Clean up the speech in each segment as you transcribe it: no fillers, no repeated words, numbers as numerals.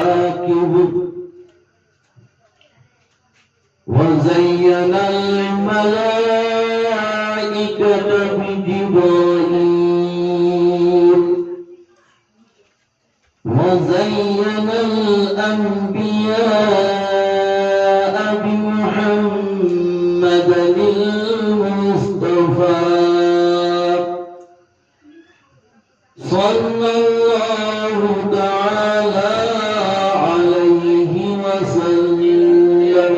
الكواكب وزين الملائكة بجبريل وزين الأنبياء بمحمد المصطفى صلى الله تعالى عليه وسلم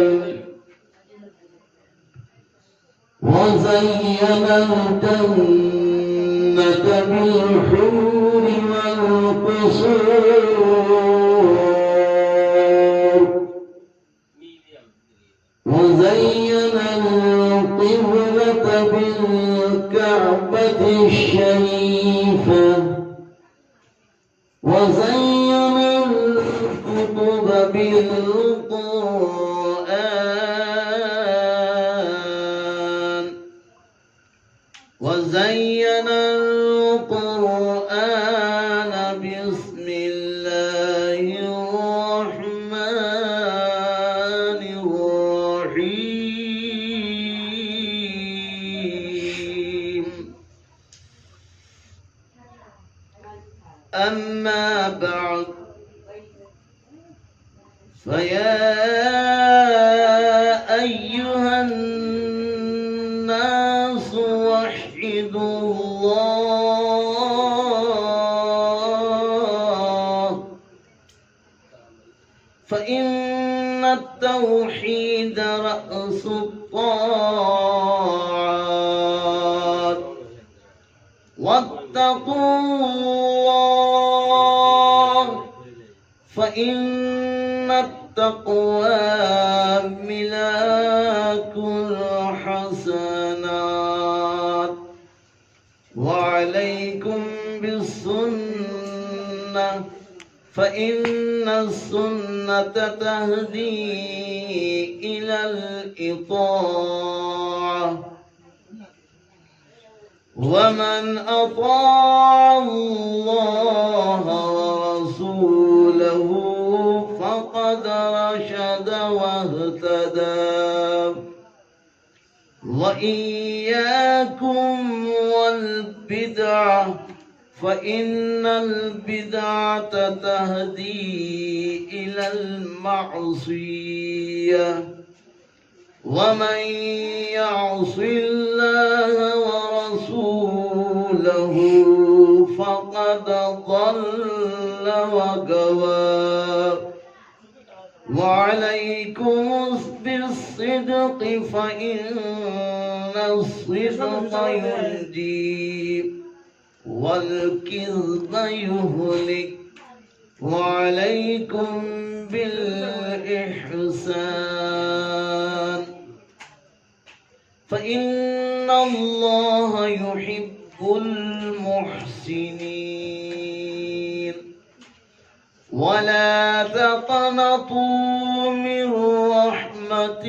وزين الجنة بالحور والقصور وزين القبلة بالكعبة الشريفة وزين الكتب بالقرآن وزين القرآن بسم الله الرحمن الرحيم. أما بعد فيا أيها الناس وحدوا الله فإن التوحيد رأس الطاعات واتقوا الله فإن التقوى ملاك الحسنات وعليكم بالسنة فإن السنة تهدي إلى الإطاعة ومن أطاع الله ورسوله فقد رشد واهتدى وإياكم والبدعة فإن البدعة تهدي إلى المعصية ومن يعص الله ورسوله فقد ضل وغوى وعليكم بالصدق فإن الصدق ينجي والكذب يهلك وعليكم بالإحسان فإن الله يحب المحسنين ولا تقنطوا من رحمة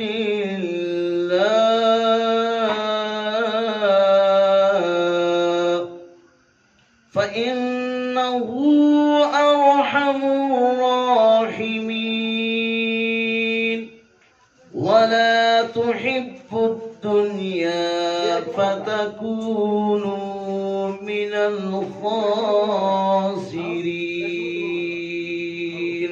الله فإنه أرحم الراحمين ولا تحبوا الدنيا فتكونوا من الخاسرين.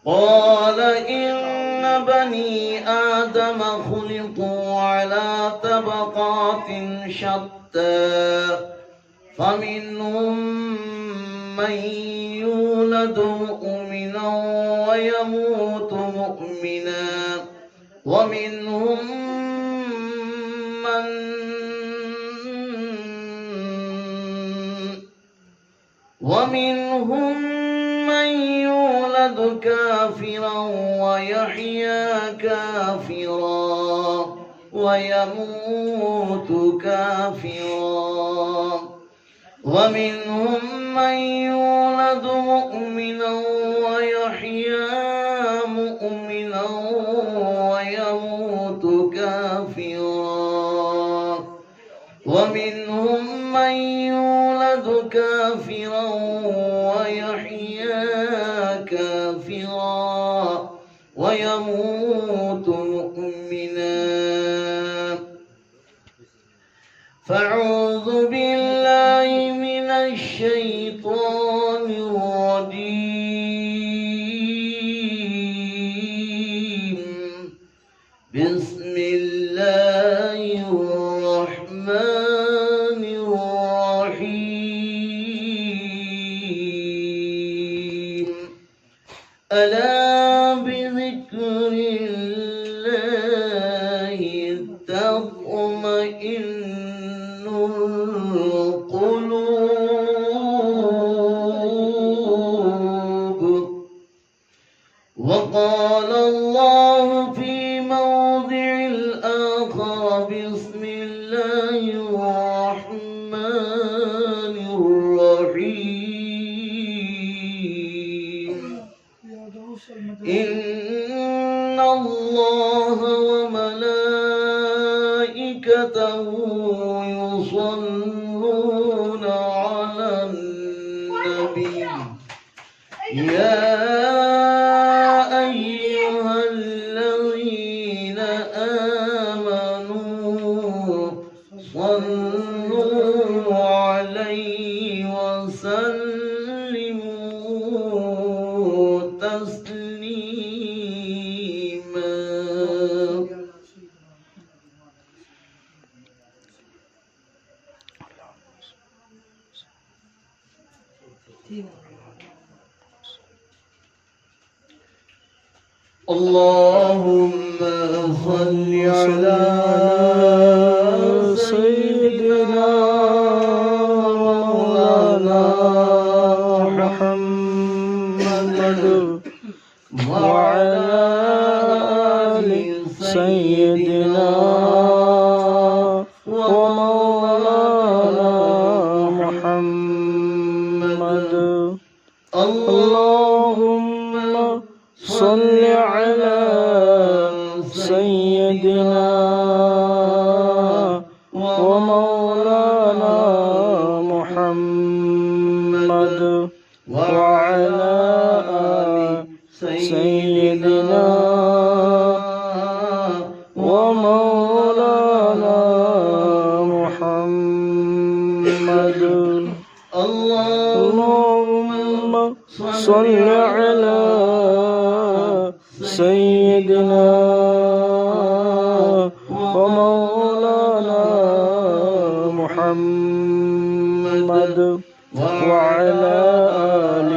قال إن بني آدم خلقوا على طبقات شتى فمنهم من يولد مؤمنا ويموت مؤمنا ومنهم من يولد كافرا ويحيا كافرا ويموت كافرا ومنهم من يولد مؤمنا ويحيا مؤمنا ويموت كافرا ومنهم من يولد كافرا ويحيا ويموت مؤمنا فأعوذ بالله من الشيطان الرجيم بسم الله الرحمن الرحيم ألا بذكر الله تطمئن القلوب وقال الله في موضع الآخر بسم الله الرحمن الرحيم إن الله وملائكته يصلون على النبي يا أيها الذين آمنوا صلوا عليه وسلموا تسليما اللهم صل على سيدنا مولانا محمد وعلى آل سيدنا ومولانا محمد اللهم صل على سيدنا ومولانا محمد وعلى آل سيدنا ومولانا محمد اللهم صل على سيدنا ومولانا محمد وعلى آل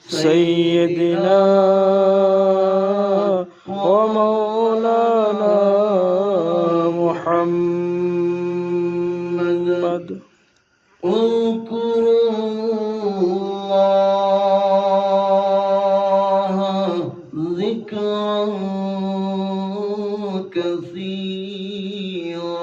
سيدنا ومولانا محمد اذكروا الله ذكرا كثيرا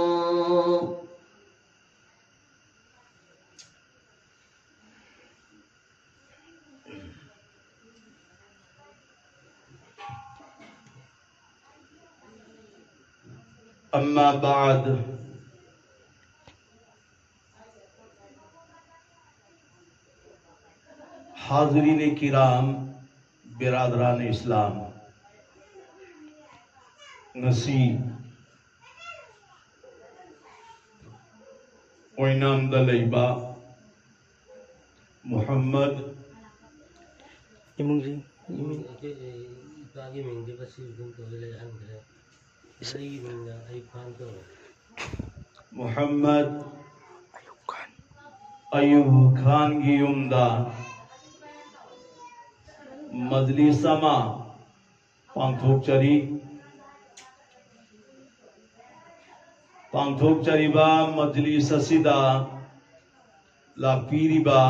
أما بعد हाज़रीन किराम बिरादरान इस्लाम नसी ओइनामदा लैबा मोहम्मद इमुंजी मोहम्मद अयूब खान की उम्दा मजलिसमा पांथोक चरीबा मजलिस सिदा ला पीरीबा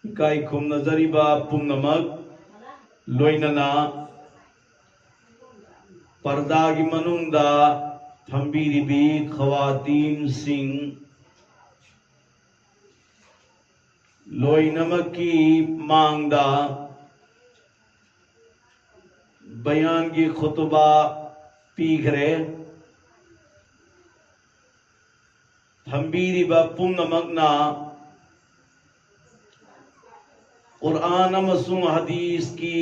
इकाई खुम नजरीबा पुनमक लोइनना पर्दा की मनुंदा थंबीरीबी खवातीन सिंह लोइनमकी मांगदा बयान की खुतबा पीघरे थंबीरी बापुम नमकना कुरान मसू हदीस की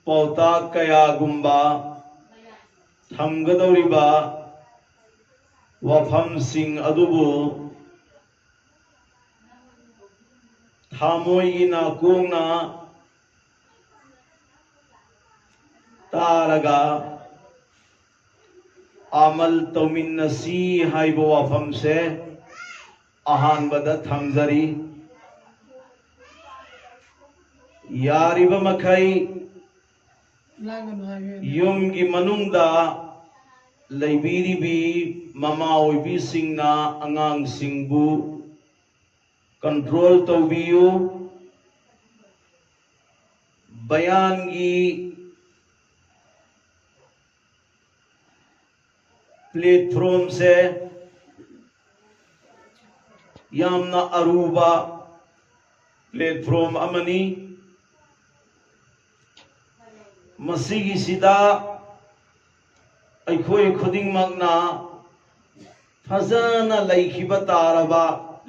पाउताक कयागुम्बा थमगदौरिबा वफमसिंग अदुबु थामोई नाकोंगना तारगा अमल तौमिन्नसी हाइबो वफम से अहानबदा थमजरी यारिबा मखै युमगी मनुंगदा लैबिरिबी ममा ओइबिसिंगना अंगांगसिंगबु कंट्रोल तौबियु बयानगी प्लेटफॉर्म से यामना अरूबा प्लेटफॉर्म अमनी मसीगी सिदा अखोई खुदिंगमकना फजना लैखिबा तारबा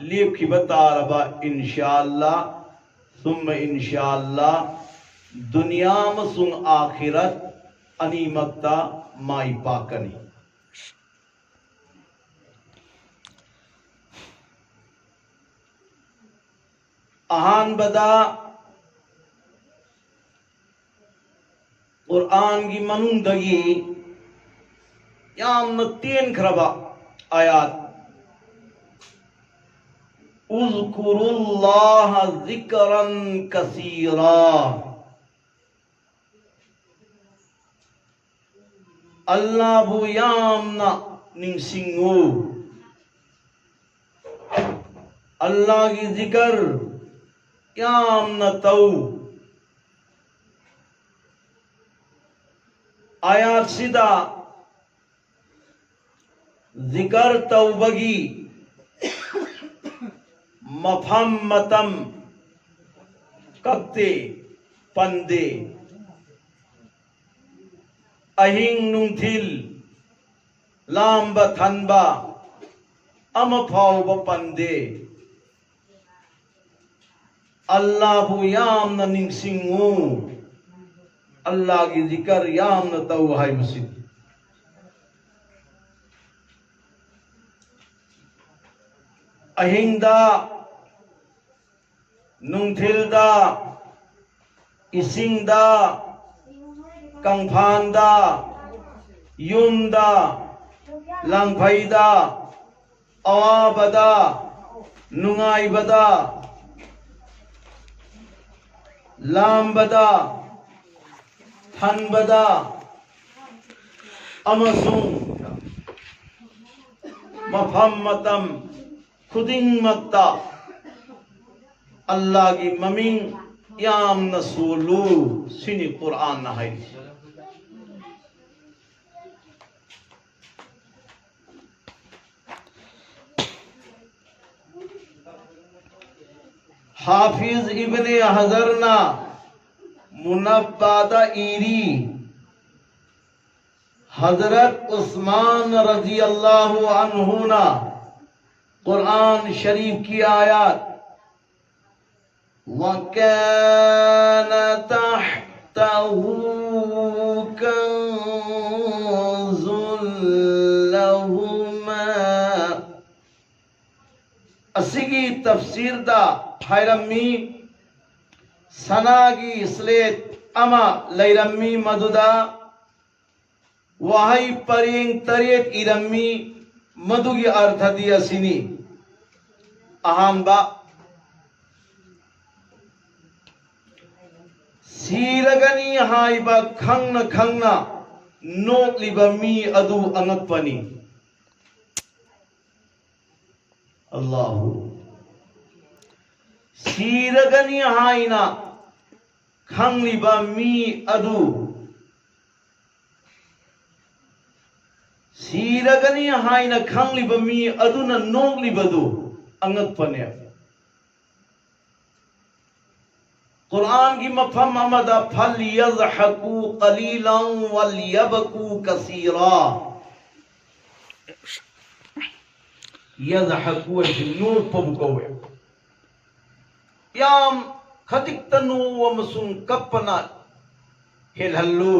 लेपखिबा तारबा इंशाअल्लाह सुम्मा इंशाअल्लाह दुनिया मसुंग आखिरत अनीमकता माई पाकनी अहानबदा कुरान की मनुंदगी यामन तीन खरबा आयात उज़्कुरुल्लाह ज़िक्रन कसीरा अल्लाह बु यामना निंसिंगु अल्लाह की जिक्र यामना तौ आयात सिदा जिक्र तौबगी मफम मतम कक्ते पंदे अहिंग नुंथिल लांबा थनबा अमफाउबा पंदे अल्लाह बु यामना निंसिंगु अल्लाह की जिक्र यामना तौ हाय मुसिद अहिंदा नुंथिलदा इसिंगदा कंफानदा युमदा लांफैदा अवाबदा नुंगाइबदा लांबदा थनबदा अमसुंग मफम मतम खुदिंगमक्ता अल्लाह की ममिंग याम नसूलू सिनी कुरान नहाई हाफिज इब्ने हजरना मुनब्बादा ईरी हजरत उस्मान रजी अल्लाहु अन्हुना कुरान शरीफ की आयत वकान तहतहु कंजुल लहुमा असिगी तफसीर दा हैरमी सनागी स्लेट अमा लैरमी मधुदा वहाई परिंग तरियत इरमी मधुगी अर्थ दिया सिनी अहानबा सीरगनी हाइबा खंगना खंगना नोकलिबा मी अदु अंगपनी अल्लाहु सीरगनी हाइना खंगलिबा मी अदु सीरगनी हाइना खंगलिबा मी अदुना नोकलिबदु अंगपने कुरान की मफहम अमदा फल यज़हकू कलीलन वल यबकू कसीरा यज़हकू जिन्नू पबुकवे याम खतिक तनु व मसुन कपना हेलहल्लू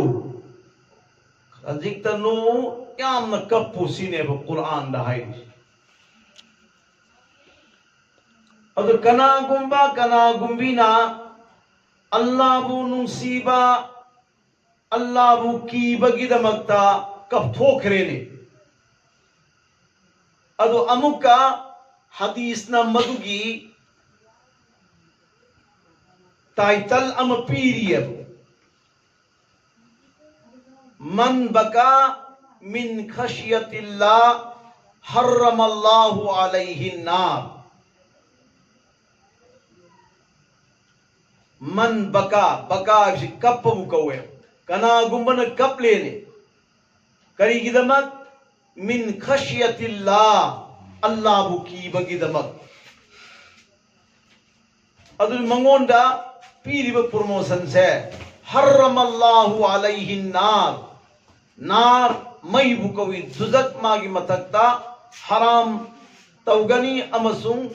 हजिक्तनु यामना कप्पु सिनेबा कुरान दा हाय अदु कनागुंबीना अल्लाहबु नुंसीबा अल्लाहबु कीबगिदमक्ता कप्थोखरेने अदु अमुका हदीसना मदुगी टाइटल अम पीरियब मन बका मिन खशियतिल्लाह हर्रमल्लाहु अलैहि नार मन बका कप कौवे कनागुंबन कप लेने करीगिदमक मिन खशियतिल्लाह अल्लाहबु कीबगिदमक अदु मंगोंदा पीरिब प्रमोशन से हर्रमल्लाहु अलैहि नार मईबु कवि दुजक मागी मतकता हराम तौगनी अमसुंग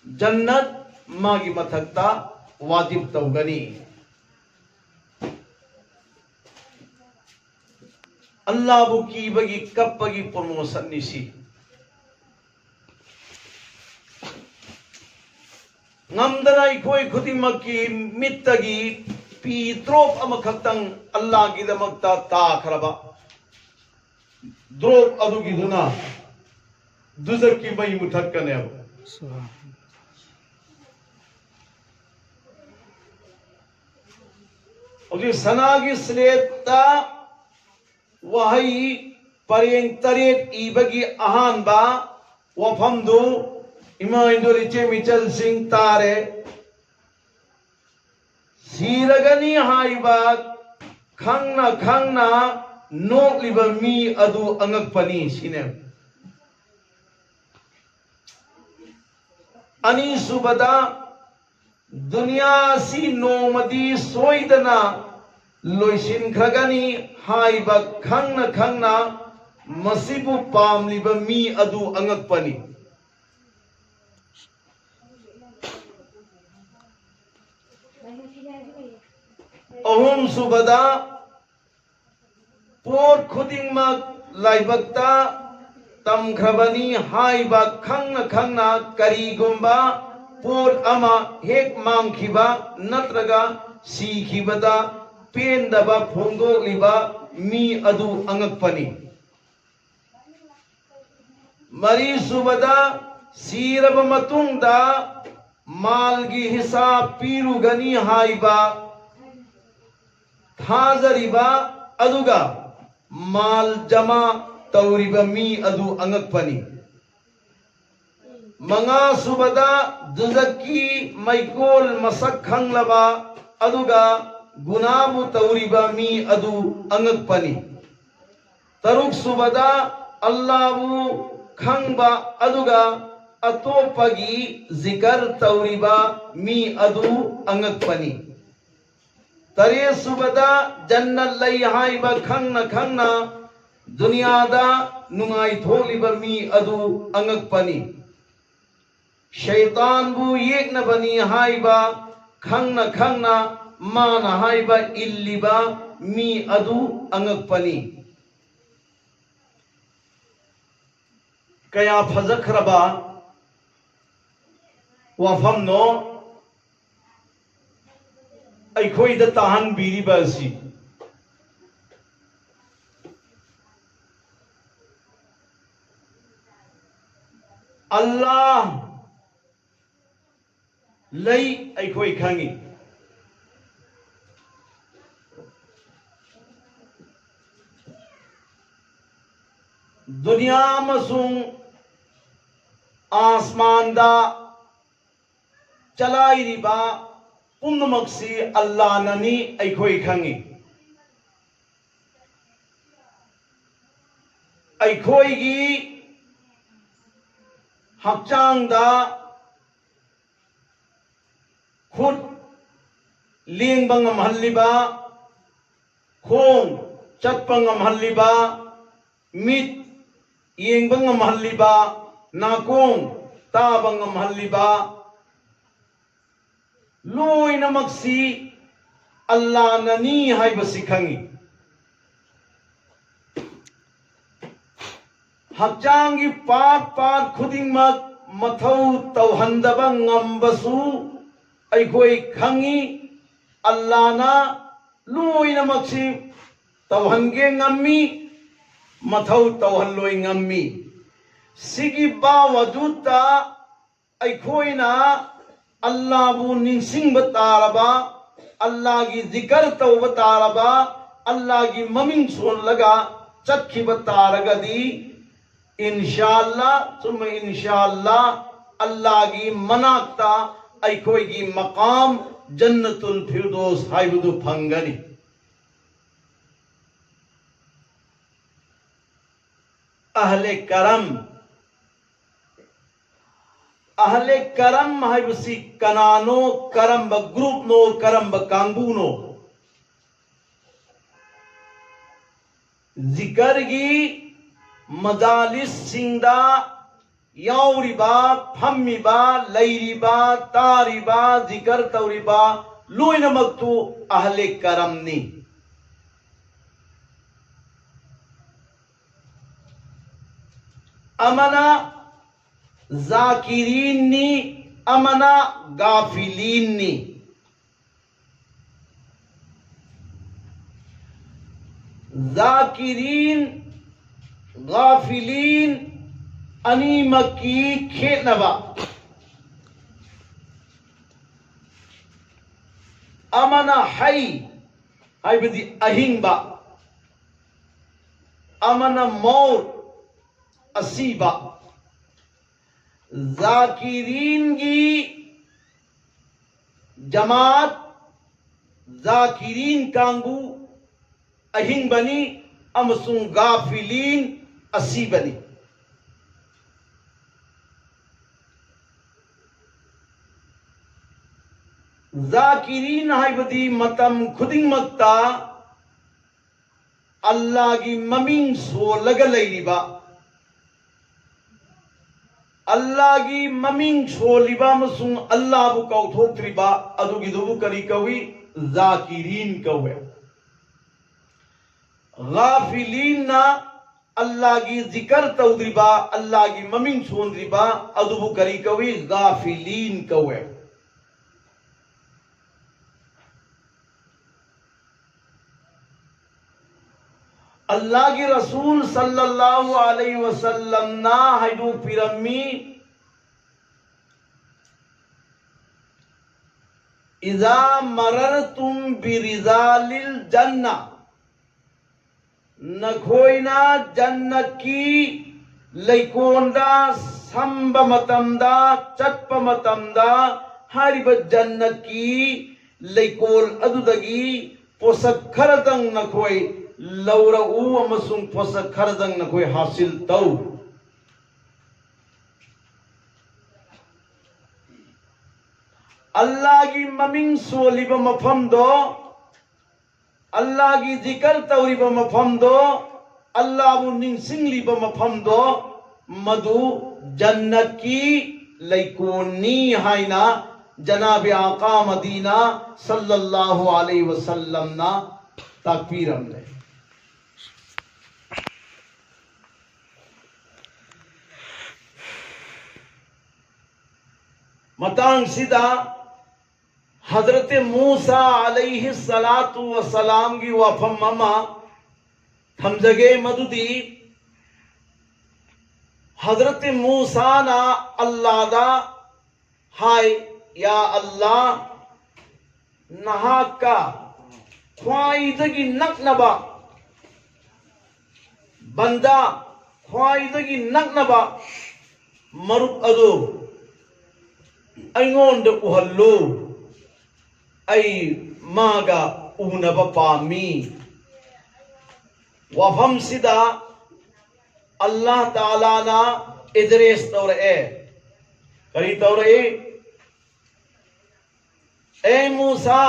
जन्नत मागी मथक्ता वाजिब तौगनी अल्लाहबु कीबगी कप्पगी promotion निसी ngamdana ikoi khudimaki mittagi pi drop amakhaktang Allah gidamakta ta kharaba drop adugi duna duzaki mai muthakkane ogi sanagi sleta wahai pareng taret ibagi ahanba wafamdu इमा इंदोरिचे मिचल सिंह तारे सीरगनी हाइबा खंगना नोकलिब मी अदु अंगकपनी सिने अनि सुबदा दुनिया सी नोमदी सोइदना लोइसिन खगनी हाइबा खंगना मसिबु पामलिब मी अदु अंगकपनी अहुम सुबदा पोर खुदिंगमक लाइबक्ता तमख्रबनी हाइबा खंगना करीगुंबा पोर अमा हेक मांगखिबा नत्रगा सीखिबदा पेंदबा फोंदोलिबा मी अदु अंगकपनी मरी सुबदा सीरब मतुंगदा मालगी हिसाब पीरुगनी हाइबा थाजरिबा अदुगा माल जमा तौरिबा मी अदु अंगकपनी मंगा सुबदा दुजकी मैकोल मसक खंगलबा अदुगा गुनाबु तौरिबा मी अदु अंगकपनी तरुक सुबदा अल्लाहबु खंगबा अदुगा अतोपगी जिकर तौरिबा मी अदु अंगकपनी तरे सुबदा जन्नत लई हाइबा खंगना दुनियादा नुंगाई थोलिबा मी अदु अंगकपनी शैतान बु येकना बनी हाइबा खंगना माना हाइबा इल्लिबा मी अदु अंगकपनी कया फजखरबा वफमनो अखोइदा ताहनबीरिबा असि अल्लाह लई अखोइ खंगी दुनिया मसुंग आसमानदा चलाइरिबा पुनमक्सी अल्लाह ननी अखोइ खंगी अखोइगी हक्चांगदा खुद लेंबा ngamhalliba खोंग चटपा ngamhalliba मिट येंबा ngamhalliba नाकोंग ताबा ngamhalliba लोइनमक्सी अल्लाह ननी हाइबसी खंगी हक्चांगी पाक पाक खुदिंगमक मथौ तौहंदबा ngambasु अइखोई खंगी अल्लाह ना लोइनमक्सि तौहंगे ngami मथौ तौहनलोई ngami सिगी बावजुदा अइखोइना अल्लाह बु निंसिंग तारबा अल्लाह की जिक्र तौबा तारबा अल्लाह की ममिंग सोन लगा चटखिब तारगदी इंशाअल्लाह तुम इंशाअल्लाह अल्लाह की मनाक्ता अइखोई की मकाम जन्नतुल फिरदौस हाइबुदु फंगनी अहले करम हाइबसी कनानो करम ब ग्रुप नो करम ब कांगू नो जिक्र की मजालिस सिंदा याउरिबा फम्मिबा लैरिबा तारिबा जिक्र तौरिबा लोइनमक्तु अहले करमनी अमना जाकिरीनी अमना गाफिलीनी जाकिरीन गाफिलीन अनीमकी खेतनबा अमना हई हाइबदी अहिंबा अमना मौत असीबा जाकिरीन की जमात जाकिरीन कांगू अहिंग बनी अमसुंग गाफिलीन असी बनी जाकिरीन हाइबदी मतम खुदिंग मक्ता अल्लाह की ममिंग सो लगलैरिबा अल्लाह की ममिंग सोलिबा मसुंग अल्लाह बु कौथोक्त्रिबा अदुगिदुबु करी कवी जाकिरीन कवे गाफिलीन ना अल्लाह की जिक्र तौद्रिबा अल्लाह की ममिंग सोंद्रिबा अदुबु करी कवी गाफिलीन कवे अल्लाह के रसूल सल्लल्लाहु अलैहि वसल्लम ना हाइदु पिरम्मी इजा मररतुम बिरिजालिल जन्ना नखोइना जन्नत की लैकोंदा संब मतमदा चटप मतमदा हारिब जन्नत की लैकोल अदुदगी पोसक खरदंग नखोई लौरऊ अमसुंग पोसक खरदंग नखोई हासिल तौ अल्लाह की ममिंग सोलिब मफम दो अल्लाह की जिक्र तौरिब मफम दो अल्लाह बु निंसिंगलिब मफम दो मधु जन्नत की लैकोनी हाइना जनाब आका मदीना सल्लल्लाहु अलैहि वसल्लम ना ताकबीरम ले मतांग सीधा हजरत मूसा अलैहि सलातु व सलाम की वफम ममा थमजगे मदुदी हजरत मूसा ना अल्लाह दा हाय या अल्लाह नहाका ख्वाइदगी नकनबा बंदा ख्वाइदगी नकनबा मरुप अदो अइंगोंद उहल्लो अई मागा उनब पामी वफम सिदा अल्लाह ताला ना इदरेस तौरे करी तौरे ए मूसा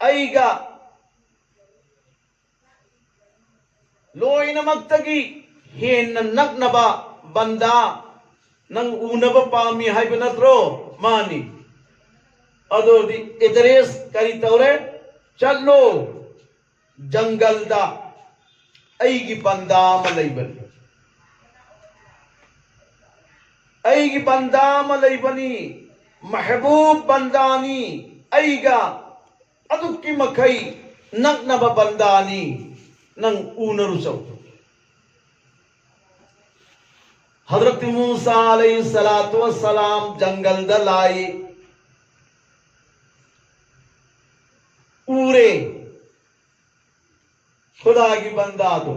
अईगा लोइन मक्तगी हेन नकनबा बंदा नंग उनब पामी हाइब नत्रो मानी अदोदी एड्रेस करी तौरे चलो जंगल दा ऐगी बंदा मलैबन ऐगी बंदा मलैबनी महबूब बंदानी ऐगा अदुक्की मखई नकनबा बंदानी नंग ऊनरुसौ हजरत मूसा अलैहिस्सलातु वस्सलाम जंगल दा लाई पूरे खुदा की बंदा दो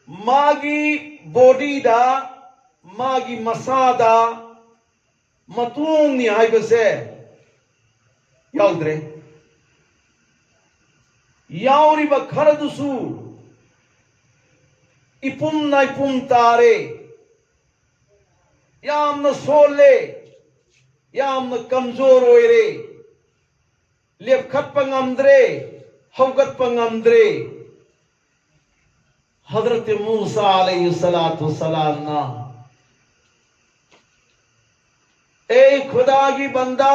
मागी बॉडी दा मागी मसादा मतूंग है बसे याउद्रे याउरी बखर दुसु इपुम ना इपुम तारे याम न सोले याम न कमजोर होइरे लेपखत पंगमद्रे हौगत पंगमद्रे हजरत मूसा अलैहिस्सलातु वस्सलाम ना ए खुदा की बंदा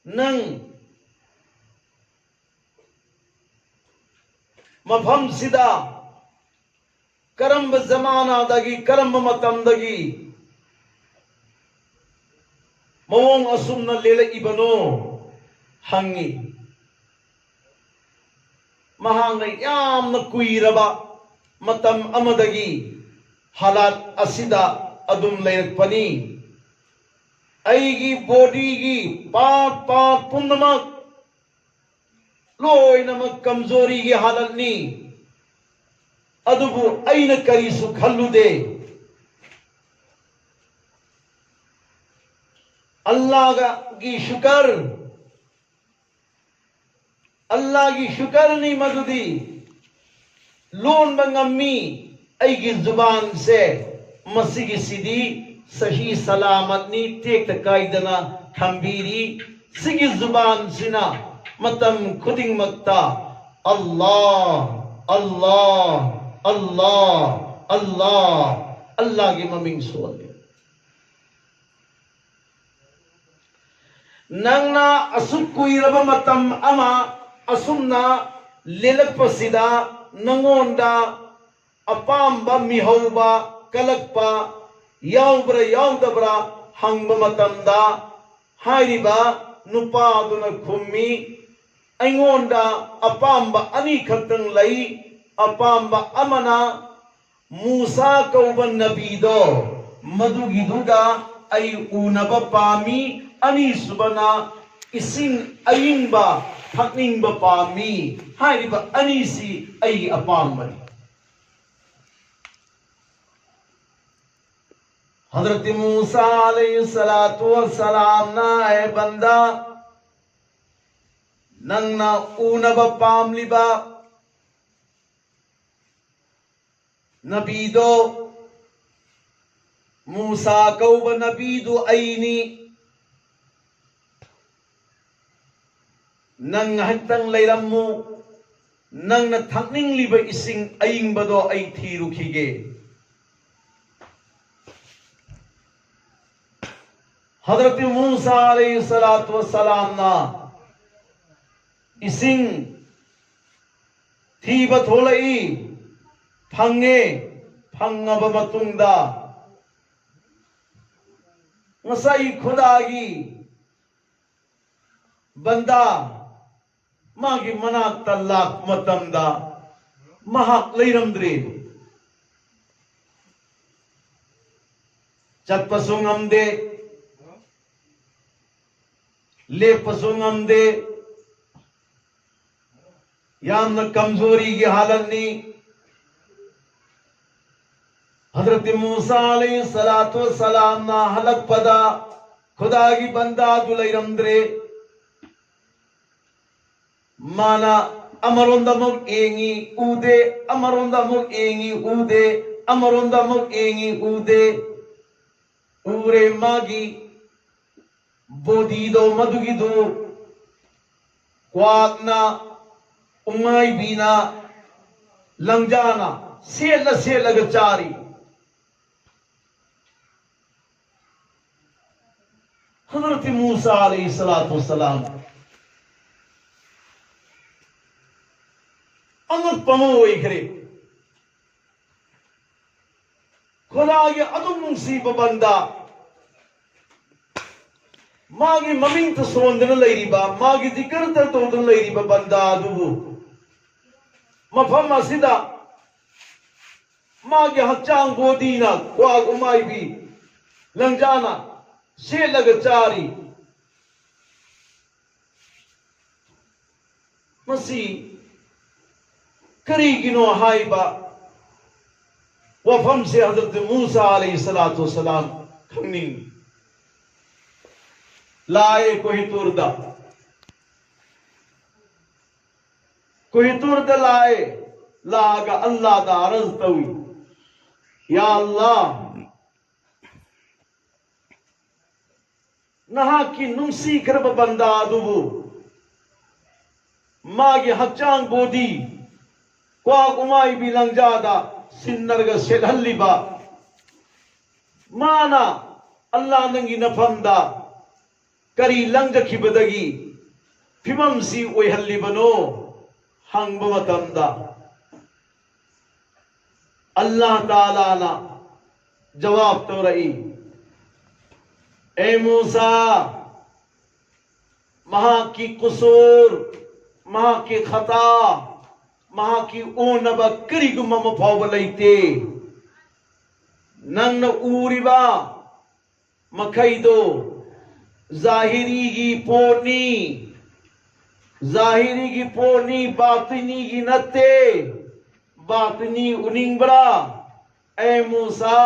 नंग मफम सिदा करम जमाना दगी करम मतम दगी मवोंग असुम न लेले इबनो हंगी महांग याम न कुइरबा मतम अमदगी हालात असिदा अदुम लेरपनी ऐगी बॉडी की पार्ट पार्ट पुनमक लोय नमक कमजोरी की हालत नी अदुबु ऐन करी सुखल्लु दे अल्लाह की शुक्र अल्लाह की शुक्र नहीं मददी लोन बंगम्मी ऐगी जुबान से मसी की सीधी सही सलामत नी टेक कायदना खंबीरी सिगी जुबान सिना मतम खुदिंग मक्ता अल्लाह अल्लाह अल्लाह अल्लाह अल्लाह की ममिंग सोले नंगना असुक कुइरबा मतम अमा असुमना लेलकपसिदा नंगोंदा अपाम्बा मिहौबा कलकपा याउब्रा याउदब्रा हंगबा मतमदा हाइरिबा नुपादुना खुम्मी अइंगोंदा अपाम्बा अनी खतंग लई अपाम्बा अमना मूसा कौबा नबीदो मदुगिदुगा अई उनबा पामी अनी सुबना इसिंग अइंगबा थकनिंगबा पामी हाइरिबा अनीसी अई अपाम्बनी हजरत मूसा अलैहिस्सलातु वस्सलाम ना ए बंदा नंगना ऊनबा पामलिबा नबीदो मूसा कौबा नबीदो अईनी नंग हंतंग लेरमु नंगना थकनिंगलिबा इसिंग अइंगबदो अई थीरुखिगे हजरत मूसा अलैहिस्सलातु वस्सलाम ना इसिंग थीबा थोलई फंगे फंगबा मतुंगदा ngасai खुदागी बंदा मागी मनाक तल्लाक मतमदा महक लेरमद्रे चटपसु ngamde लेपसु ngamde याम कमजोरी की हालत नी हजरत मूसा अलैहिस्सलातु वस्सलाम ना हलक पदा खुदा की बंदा दुलैरमद्रे माना अमरोंदमुक एंगी उदे अमरोंदमुक एंगी उदे अमरोंदमुक एंगी उदे उरे मागी बोदीदो मदुगिदो क्वाकना उमाई बीना लंजाना सेल चारी हजरत मूसा अलैहिस्सलाम अनपम ओइखरे खुदागे अदुम नुंसीबा बंदा मागी ममिंग सोंदना लैरिबा मागी जिकर तौदना लैरिबा बंदा अदुबु मफम असिदा मागी हच्चांग बोदीना क्वाग उमाइबी लंजाना सेलग चारी मसी करीगिनो हाइबा वफम से हजरत मूसा अलैहिस्सलाम खंगनिंग लाए कोई तुर्दा लाए लागा अल्लाह दा अर्ज तवी या अल्लाह नहा की नुंसी करब बंदा दुबु मागी हच्चांग बोदी क्वाग उमाई भी लंजादा सिन्नरगा सेलहल्लिबा माना अल्लाह नंगी नफमदा करी लंजखिबदगी फिममसी ओइहल्लिबनो हंगब मतमदा अल्लाह ताला ना जवाब तो रही ए मूसा महा की कुसूर महा की खता महा की ओनबा करिगुम फावलैते नंग ऊरिबा मखैदो जाहिरी की पोनी बातिनी की नत्ते बातिनी उनिंगबरा ए मूसा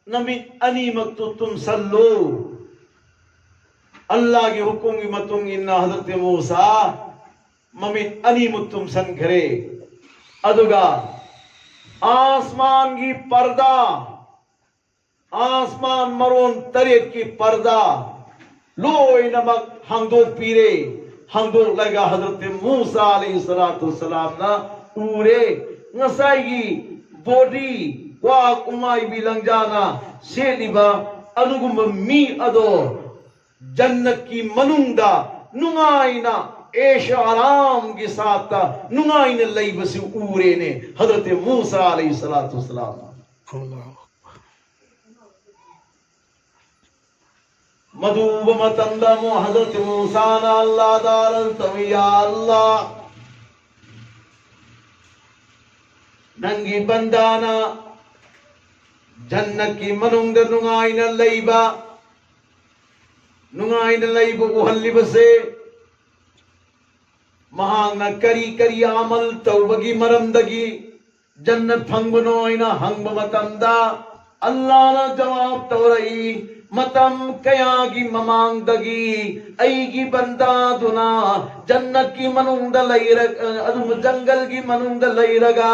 नमित अनीमत तुम सल्लो अल्लाह के हुक्म की मतुंग इन्ना हजरत मूसा ममित अनीमत तुम संखरे अदुगा आसमान की पर्दा आसमान मरोन तरेत की पर्दा लोई नमक हंगदो पीरे हंगदो लगा हजरत मूसा अलैहिस्सलाम ना पूरे नसाई बॉडी क्वाक उमाई भी लंजाना सेलिबा अनुगुम मी अदो जन्नत की मनुंदा नुंगाइना ऐश आराम के साथ नुंगाइन लई बसी ऊरे ने हजरत मूसा अलैहिस्सलाम मधुब मतंदमो हजरत मूसा ना अल्लाह दारल तविया अल्लाह नंगी बंदाना जन्नत की मनुंग नुंगाइन लईबा उहल्लिबसे महांगना करी अमल तौबगी मरमदगी जन्नत फंगबनो आइना हंग मतमदा अल्लाह ना जवाब तौरई मतम कयागी ममांगदगी ऐगी बंदा दुना जन्नत की मनुंग लईरग अदुम जंगल की मनुंग लईरगा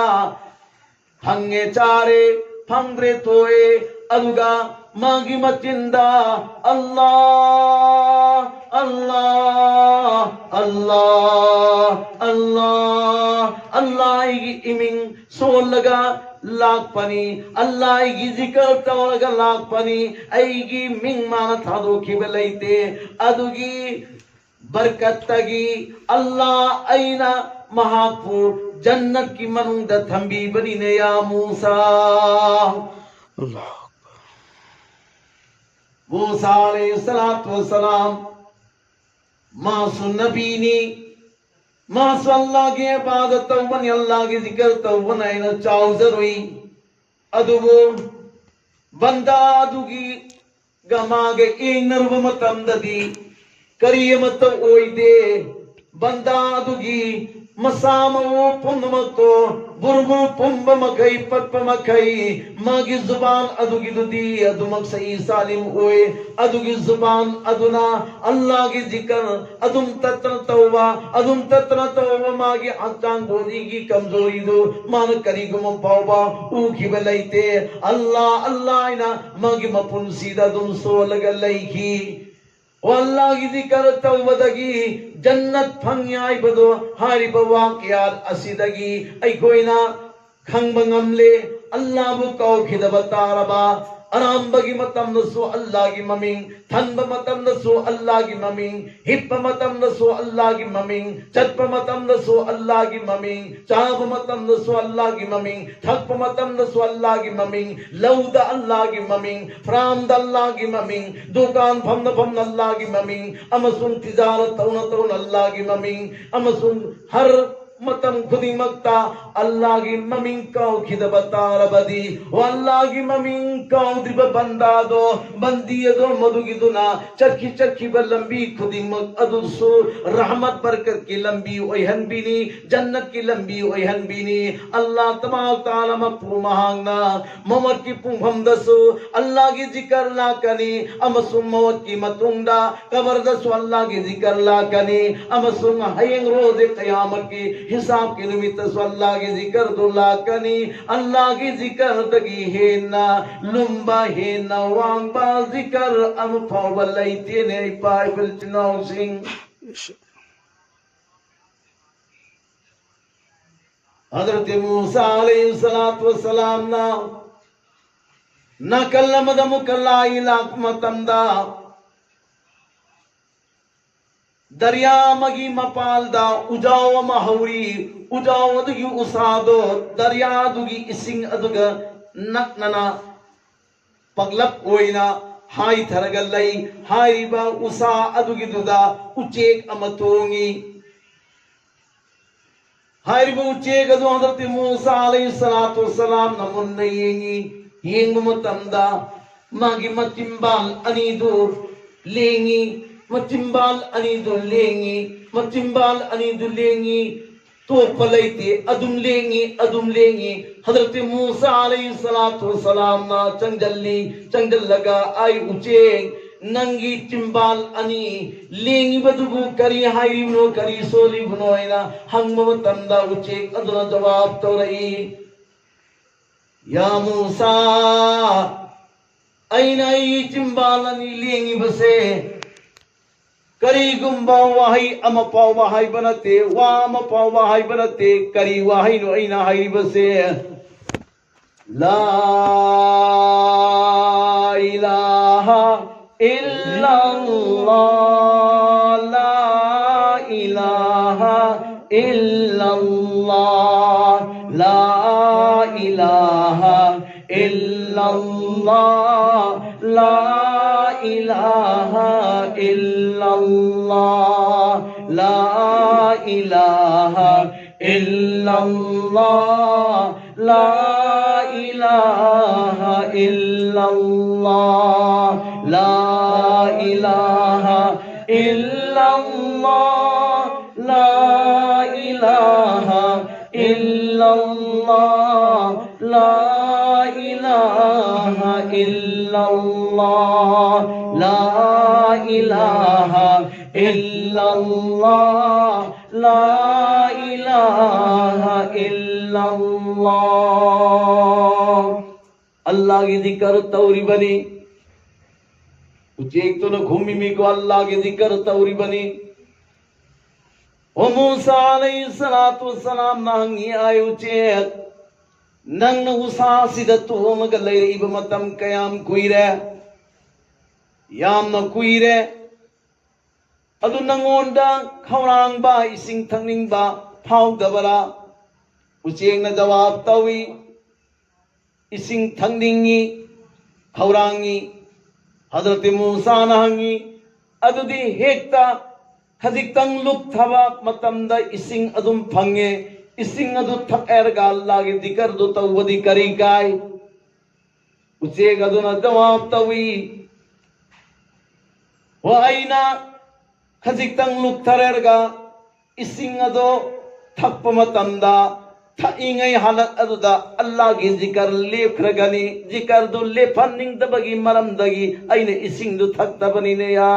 हंगे चारे फंग्रे तोए अदुगा मागी मचिंदा अल्लाह अल्लाह अल्लाह अल्लाह अल्लाह की इमिंग सोल लगा लाख पनी अल्लाह की जिक्र तवलगा लाख पनी ऐगी मिंग माना था दो की बलैते अदुगी बरकतगी अल्लाह ऐना महापुर जन्नत की मनुंग थंबी बनी ने या मूसा अल्लाह मूसा अलैहिस्सलाम मासु नबीनी मासु अल्लाह की इबादत तौबन अल्लाह की जिक्र तौबन ऐना चाउजर हुई अदुबो बंदा अदुगी गमागे इनर्व मतमददी करियमत ओइदे बंदा अदुगी मसाम वो पुंदमतो बुरबु पुंब मखई पत्प मखई मागी जुबान अदुगी दुदी अदुमक सही सालिम ओए अदुगी जुबान अदुना अल्लाह की जिक्र अदुम तत्र तौबा मागी अचांग बोदी की कमजोरी दो मान करी गुम पावबा ऊ की बलैते अल्लाह अल्लाह इना मागी मपुन सीधा दुम सो लग लईखी अल्लाह की जिक्र तौबदगी जन्नत फंग्याई बदो हारी बवाकियात असिदगी ऐ कोइना खंग बंगमले अल्लाह बु कौ खिदब तारबा अरामबगी मतमदसु अल्लाह की ममिंग, थनब मतमदसु अल्लाह की ममिंग, हिप मतमदसु अल्लाह की ममिंग, चटप मतमदसु अल्लाह की ममिंग, चाब मतमदसु अल्लाह की ममिंग, थक मतमदसु अल्लाह की ममिंग, लौद अल्लाह की ममिंग, फ्राम अल्लाह की ममिंग, दुकान फम अल्लाह की ममिंग, अमसुन तिजारत तौन अल्लाह की ममिंग, अमसुन हर मतम खुदी मक्ता अल्लाह की ममिंग काउ खिद बतार बदी वो अल्लाह की ममिंग काउ दिब बंदा दो बंदी दो मधु की दुना चरखी चरखी पर लंबी खुदी मक अदुसु रहमत बरकत की लंबी ओहन बीनी जन्नत की लंबी ओहन बीनी अल्लाह तबारक तआला मपू महांगना मोमत की पुंभम दसु अल्लाह की जिक्र ला कनी अमसुम मौत की मतुंगा कबर दसु अल्लाह की जिक्र ला कनी अमसुम हयंग रोज़े क़यामत की हिसाब के निमित्त अल्लाह की जिक्र दुला कनी अल्लाह की जिक्र तगी है ना लुम्बा है ना वांबा जिक्र अम फवलैते ने पाई बिल्चनाउ सिंह हजरत मूसा अलैहिस्सलातु वस्सलाम ना कल्लम द मुकल्ला इलाक मतंदा दरिया मगी मपालदा उजाव महौरी उजाव दुगी उसादो दरिया दुगी इसिंग अदुगा नकनना पगलप ओइना हाई थरगल्लै हाइबा उसा अदुगी दुदा उचेक अमतोंगी हाइबा उचेक अदु हजरत मूसा अलैहिस्सलातु वस्सलाम नमुन्ने येंग मतंदा मागी मतिम्बाल अनीदु लेंगी मचिम्बाल अनीदु लेंगी तो पलैते अदुम लेंगी हजरत मूसा अलैहिस्सलातु वस्सलाम ना चंगल लगा आई उचे नंगी चिम्बाल अनी लेंगी बदुगु करी हाई बुनो करी सोली बुनो इना हंगम तंदा उचे अदुना जवाब तो रही या मूसा ऐनाई चिम्बाल अनी लेंगी बसे करी गुम्बा वाही अम पाव वाही बनते वाम पाव वाही बनते करी वाही नो ऐना हाई बसे ला इलाहा इल्लल्लाह ला इलाहा इल्लल्लाह ला इलाहा इल्लल्लाह ला इलाहा इल्लल्लाह ला इलाहा इल्लल्लाह ला इलाहा इल्लल्लाह ला इलाहा इल्लल्लाह ला इलाहा इल्लल्लाह ला इलाहा इल्लल्लाह ला इलाहा इल्लल्लाह ला इलाहा इल्लल्लाह अल्लाह की जिक्र तौरी बनी उचेक तो न घूमी मी को अल्लाह की जिक्र तौरी बनी ओ मूसा अलैहिस्सलातु वस्सलाम नंगी आय उचेक नंग उसासिद तुमग लैरिब मतम कयाम कुइरे याम न कुइरे अदु नंगोंदा खौरांगबा इसिंग थंगनिंगबा फाउदबरा उचेंग न जवाब तवी इसिंग थंगनिंगी खौरांगी हजरत मूसा नहंगी अदुदी हेक्ता खजिक्तंग लुक थबा मतमदा इसिंग अदुम फंगे इसिंग अदु थकैरगा अल्लाह की जिक्र दो तवदी करी काय उचेग अदुना जवाब तवी वाइना खजिक्तंग लुक थरेरगा इसिंग अदो थप मतमदा थाइंगै हालत अदुदा अल्लाह की जिक्र लेफ्रगनी जिक्र दो लेफनिंग दबगी मरमदगी अइने इसिंग दो थक्तबनी ने या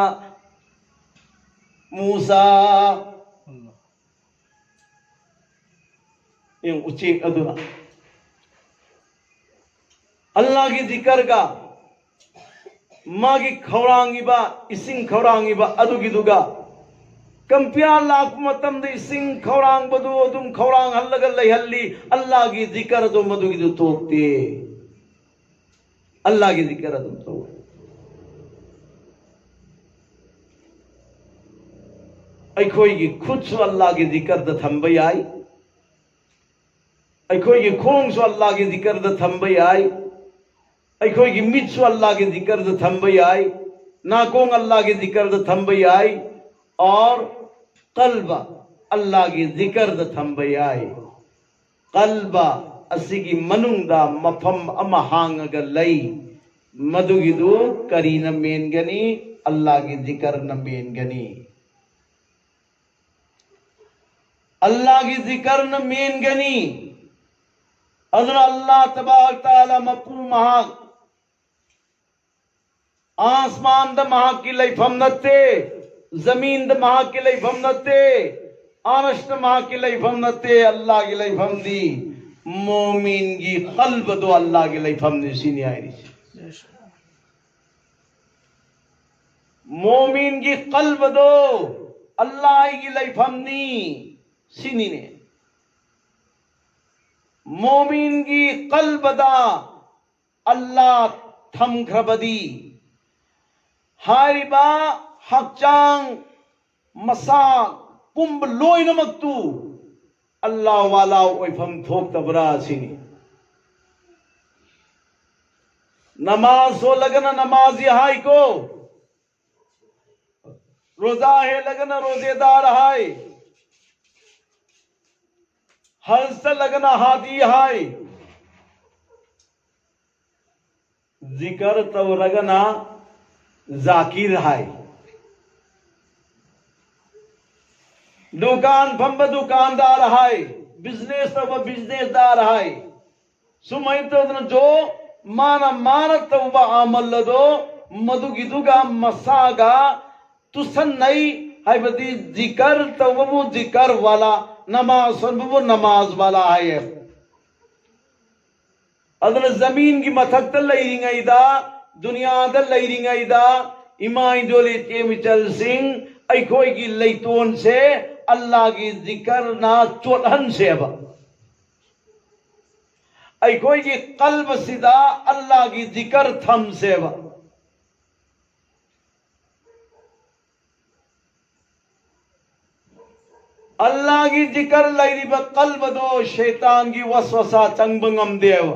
मूसा इन उचेक अदुना अल्लाह की जिक्र का मागी खौरांगिबा इसिंग खौरांगिबा अदुगी दुगा कंपिया लाख मतम दे इसिंग खौरांग बदु अदुम खौरांग हल्लग लैहल्ली अल्लाह की जिक्र दो मदुगी दो तोकते अल्लाह की जिक्र अदम तो अखोई खुद अल्लाह की जिक्र थम्ब याई अखोई खोंग अल्लाह की जिक्र थम्ब याई अखोई मिट अल्लाह की जिक्र थम्ब याई नाकोंग अल्लाह की जिक्र थम्ब याई और कल्ब अल्लाह की जिक्र थम्ब याई कल्ब असिगी मनुंगदा मफम अमा हांगगा लई मधुगिदु करी न मेनगनी अल्लाह की जिक्र न मेनगनी अल्लाह की जिक्र न मेनगनी अदर अल्लाह तबारक तआला मपू महाग आसमान द महाग की लैफम नते जमीन द महाग की लैफम नते आरश द महाग की लैफम नते अल्लाह की लैफम दी मोमिन की कल्ब दो अल्लाह की लैफम दी सीनी आई मोमिन की कल्ब दो अल्लाह की लैफम दी सीनी ने मोमिन की कल्ब दा अल्लाह थम खरबदी हारिबा हकचांग मसा कुंभ लोई नमकतू अल्लाह वाला ओइफम थोक तबरा सिनी नमाज हो लगना नमाज हाय को रोजा है लगना रोजेदार हाय हज से लगना हादी हाय जिक्र तब लगना जाकिर हाय दुकान फंब दुकानदार हाय बिजनेस तब बिजनेसदार हाय सुमय तो जो माना माना तब आमल दो मधुगिदुगा मसागा तुसन नहीं है बदी जिक्र तब वो जिक्र वाला नमाज वो नमाज वाला है अदर जमीन की मथक लईरिंगैदा दुनिया लईरिंगैदा इमाई जोली चेमिचल सिंह अखोई की लैतोन से अल्लाह की जिक्र ना चोटहन से अब अखोई की कल्ब सिदा अल्लाह की जिक्र थम से अब अल्लाह की जिक्र लैरी ब कल्ब दो शैतान की वसवसा चंगबंगम देव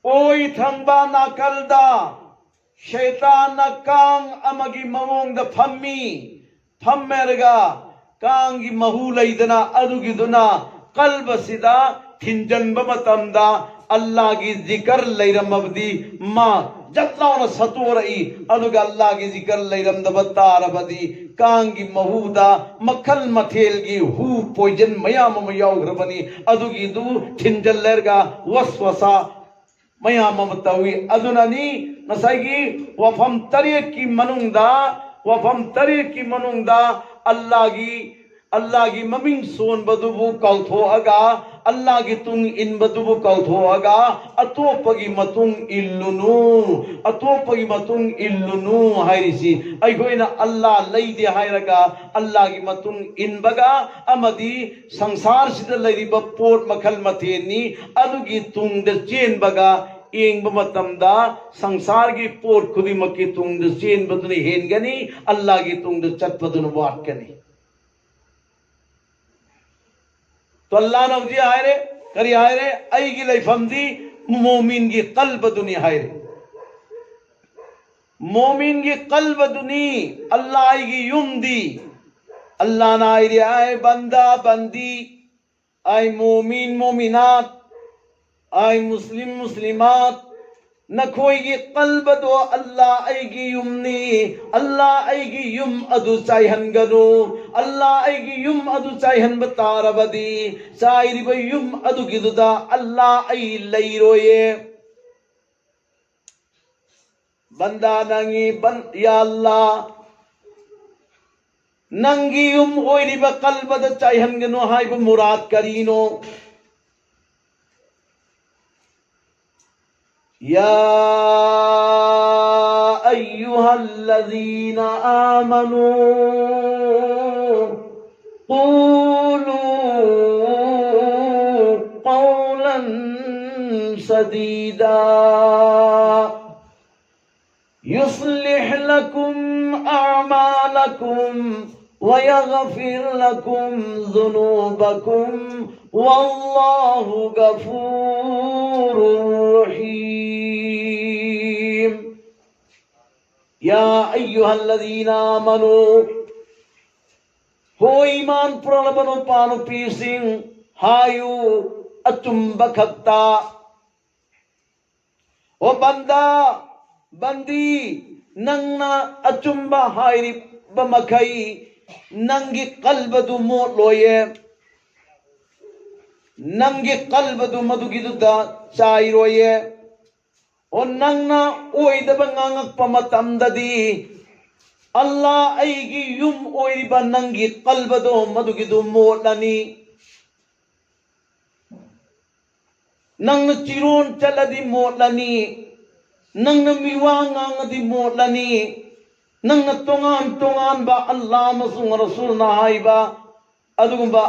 ओई थंबा नाकलदा शैतान न कांग अमगी ममोंग द फम्मी फम्मेरगा कांग की महू लैदना अदुगिदुना कल्ब सिदा थिंजनब मतमदा अल्लाह की जिक्र लैरमबदी मां जत्लाउन सतोरई अदुगा अल्लाह की जिक्र लैरमदब तारबदी कांग की महूदा मखल मथेल की हु पॉइजन मयाम मयाउग्रबनी अदुगी दु थिंजल्लरगा वसवसा मयाम तवी अदुननी नसाइगी वफम तरीक की मनुंगदा वफम तरीक की मनुंगदा अल्लाह की ममिंग सोन बदुबु कौथोअगा अल्लाह की तुंग इन बदुबु कौथोअगा अतोपगी मतुंग इल्लुनु हाइरिसी अइगोइना अल्लाह लैदे हाइरगा अल्लाह की मतुंग इन बगा अमदी संसार सिद लैरिबा पोट मखल मथेनी अदुगी तुंग द चेन बगा एंग मतमदा संसार की पोट खुदिमक की तुंग द चेन बदुनि हेनगनी अल्लाह की तुंग द चटपदुन वाटकनी तो अल्लाह नवजी आए रे करी आए रे आई की लैफमदी मोमिन की कल्ब दुनी आए रे मोमिन की कल्ब दुनी अल्लाह आई की युम दी अल्लाह ना आई रे आए बंदा बंदी आई मोमिन मोमिनात आई मुस्लिम मुस्लिमात न कोई की कल्ब दो अल्लाह आएगी युमनी अल्लाह आएगी युम अदु चाहन गनो अल्लाह आएगी युम अदु चाहन बतारबदी साइरी ब युम अदु गिदुदा अल्लाह आई लैरोये बंदा नंगी बन या अल्लाह नंगी युम ओइरी ब कल्ब द चाहन गनो हाय ब मुराद करीनो या अय्युहल्लज़ीना आमनू क़ूलू क़ौलन सदीदा युस्लिह लकुम अमालकुम वयगफिर लकुम ज़ुनूबकुम वल्लाहु गफूरुर रहीम। या अय्युहल्लज़ीना आमनू हो ईमान पुरलबनो पानु पीसिंग हायु अचुंब खक्ता ओ बंदा बंदी नंगना अचुंब हायरी बमखई नंगी कल्बदु मोट लोये नंगी कल्बदु मदुगिदुदा चाइरोये ओ नंगना ओइदब ngangakkpa matamdadi Allah aigi yum oiriba nangi qalbado madugidu motlani nangna chiron chaladi motlani nangna miwangangadi motlani nangna tongan ba Allah masung rasul na haiba adugumba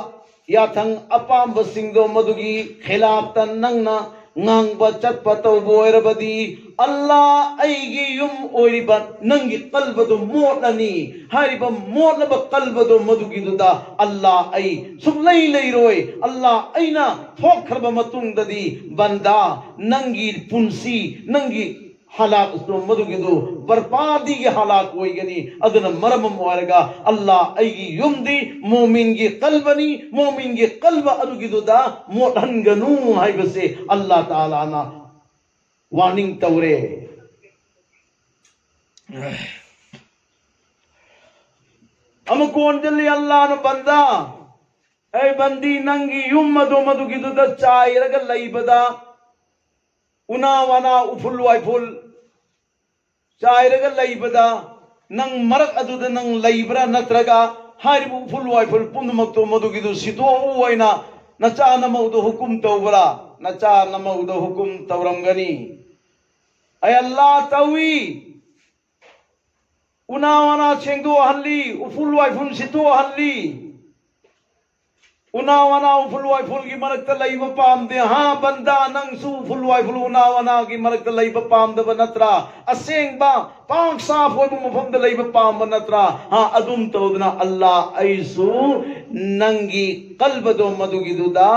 yathang apamba singdo madugi khilaf tan nangna ngang ba chat patau boirabadi Allah aigi yum oiriba nangi qalbadu motlani hariba motlaba qalbadu madugiduda Allah ai sublai leiroi Allah aina thokharba matungdadi banda nangi punsi nangi halak so madugidu barpadi ge halak hoigani aduna maramam warga Allah aigi yumdi mu'min ge qalbani mu'min ge qalba adugiduda mothanganu haibase Allah taala na warning tawre amkon dilli Allah na banda ay bandi nangi yum madugiduda chairaga laibada una wana uful waiful chairaga laibada nang marak aduda nang laibra natraga haribu uful waiful pundumakto madugidu situ uwaina nacha namaudu hukum tawbra nacha namaudu hukum tawramgani ay Allah tawi una wana chengdo halli uful waiful situ halli una wana uful waiful gi marakta laiba pamde ha banda nang su uful waiful una wana gi marakta laiba pamde banatra aseng ba pang saf hoy mufam de laiba pam banatra ha adum tawdna Allah aisu nangi qalbado madugiduda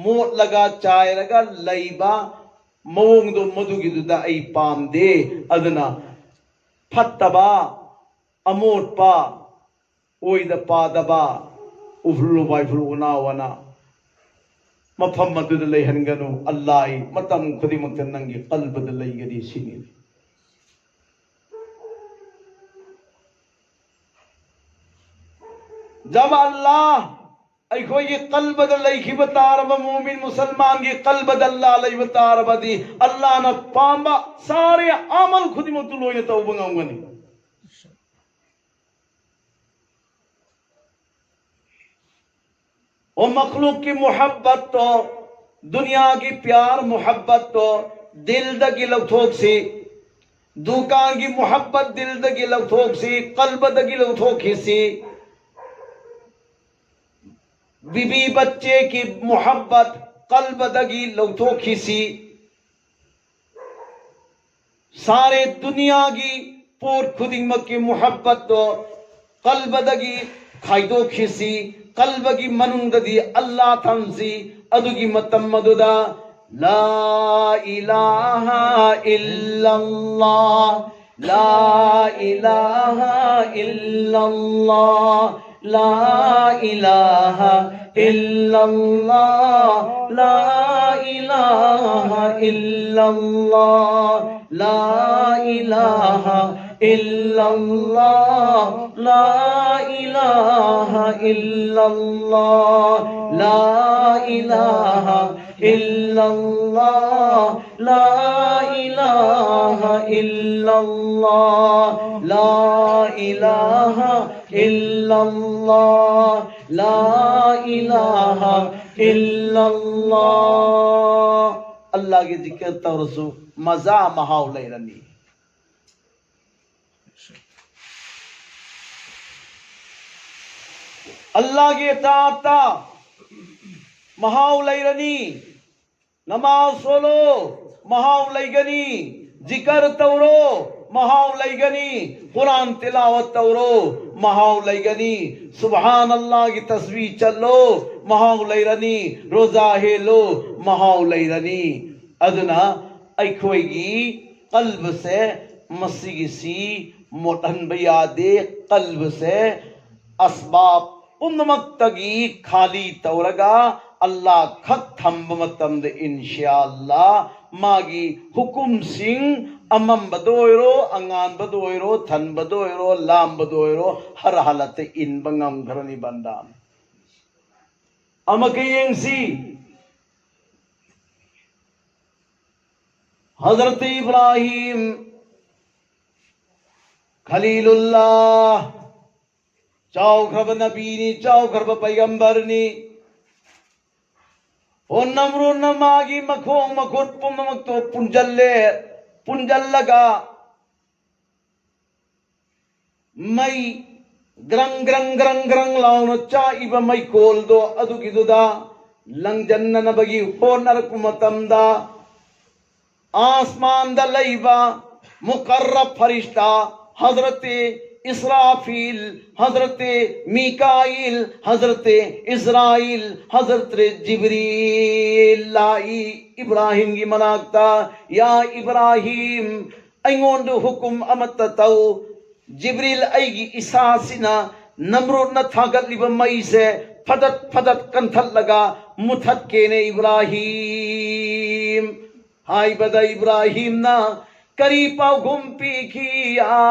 mot laga chai laga laiba mawong do madugiduda ai pamde adna fattaba amot pa oida padaba ufulu waifulu una wana mafam maduda leihanganu Allah matam khudimakta nangi qalbada leigadi sini jab Allah akhoi ye qalbada leihi bataraba mu'min musalman ge qalbada Allah lei batarabadi Allah na pamba sare amal khudimaktu loye tawbangangani ओ मखलूक की मोहब्बत तो दुनिया की प्यार मोहब्बत तो दिल दगी लवथोक सी दुकान की मोहब्बत दिल दगी लवथोक सी कल्ब दगी लवथोक सी बीबी बच्चे की मोहब्बत कल्ब दगी लवथोक सी सारे दुनिया की पूर खुदिमत की मोहब्बत तो कल्ब दगी खाइदो खिसी कल्ब की मनुंगदी अल्लाह थमसी अदुगी मतम मदुदा ला इलाहा इल्लल्लाह ला इलाहा इल्लल्लाह ला इलाहा इल्लल्लाह ला इलाहा इल्लल्लाह ला इलाहा इल्लल्लाह ला इलाहा इल्लल्लाह ला इलाहा इल्लल्लाह ला इलाहा इल्लल्लाह ला इलाहा इल्लल्लाह ला इलाहा इल्लल्लाह अल्लाह के जिक्र तरसु मजा महाउलै रनी अल्लाह के ताता महाउलै रनी नमाज सोलो महाव लैगनी, जिकर तौरो महाव लैगनी, कुरान तिलावत तौरो महाव लैगनी, सुभान अल्लाह की तस्वीर चलो महाव लैरनी, रोजा हेलो महाव लैरनी। अदुना अखोगी कल्ब से मसीसी मोटन बयादे, कल्ब से असबाब पुनमक्तगी खाली तौरगा अल्लाह खत थंब मतमद इंशाअल्लाह मागी हुकुम सिंह अमम बदोयरो, अंगान बदोयरो, थन बदोयरो, लाम बदोयरो हर हालत इन बंगम घरनी बंदा अमके यंगसी हजरत इब्राहिम खलीलुल्लाह चाव खरब नबीनी, चाव खरब पैगंबरनी, ओ नमरू नमागी मखों मखुट पुमक तो पुंजल्लगा मई ग्रंग ग्रंग ग्रंग ग्रंग लाउन चा इब मई कोल दो अदुगिदुदा लंगजन्न नबगी हो नरक मतमदा आसमान the लईबा Muqarrab Firishta Hazrat Israfil, Hazrat Mikail, Hazrat Israel, हजरत जिब्रील लाई इब्राहिम की मनाकता या इब्राहिम अयोंद हुकुम अमत तौ जिब्रील अयगी इसासिना नमरूद न थागत लिब मई से फदत फदत कंथत लगा मुथत केने इब्राहिम हाय बदा इब्राहिम ना करी पाव घुम पी किया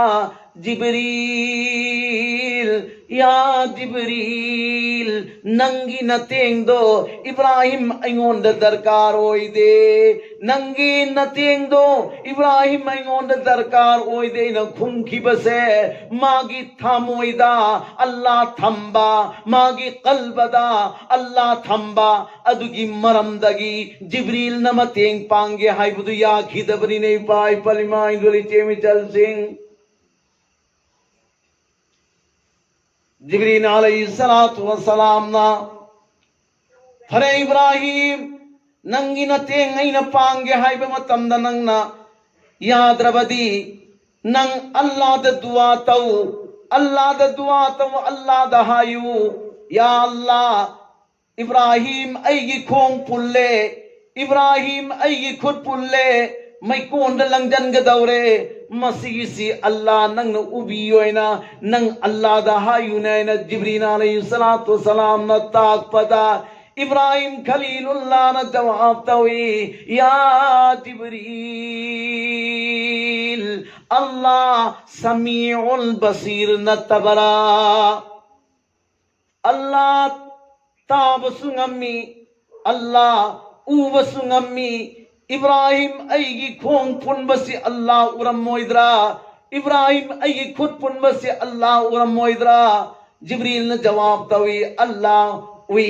जिब्रील या जिब्रील नंगी न तेंग दो इब्राहिम अयोंद दरकार ओई दे नंगी न तेंग दो इब्राहिम अयोंद दरकार ओई दे न खुंखी बसे मागी थामोइदा अल्लाह थंबा मागी कल्बदा अल्लाह थंबा अदुगी मरमदगी जिब्रील नम तेंग पांगे हाय बुदु या खिदबरी नहीं पाई पलिमा इंदुली चेमी चल सिंह जिब्रील अलैहिस्सलातु वस्सलाम ना फरे इब्राहिम नंगी न तेंग न पांगे हाय बे मतम द नंग ना याद रबदी नंग अल्लाह द दुआ तौ अल्लाह द दुआ तौ अल्लाह द हायु या अल्लाह इब्राहिम अयगी खोंग पुल्ले इब्राहिम अयगी खुद पुल्ले मैं कौन द लंगजन ग दौरे मसीसी अल्लाह नंग उबियोना नंग अल्लाह दा हायुना न जिब्रील अलैहिस्सलातु वस्सलाम न ताक पदा इब्राहिम खलीलुल्लाह न जवाब तवी या जिब्रील अल्लाह समीउल बसीर न तबरा अल्लाह ताब सुंगमी अल्लाह उव सुंगमी इब्राहिम अयगी खोंग पुनबसी अल्लाह उरम मोइद्रा इब्राहिम अयगी खुद पुनबसी अल्लाह उरम मोइद्रा जिब्रील ने जवाब तवी अल्लाह वी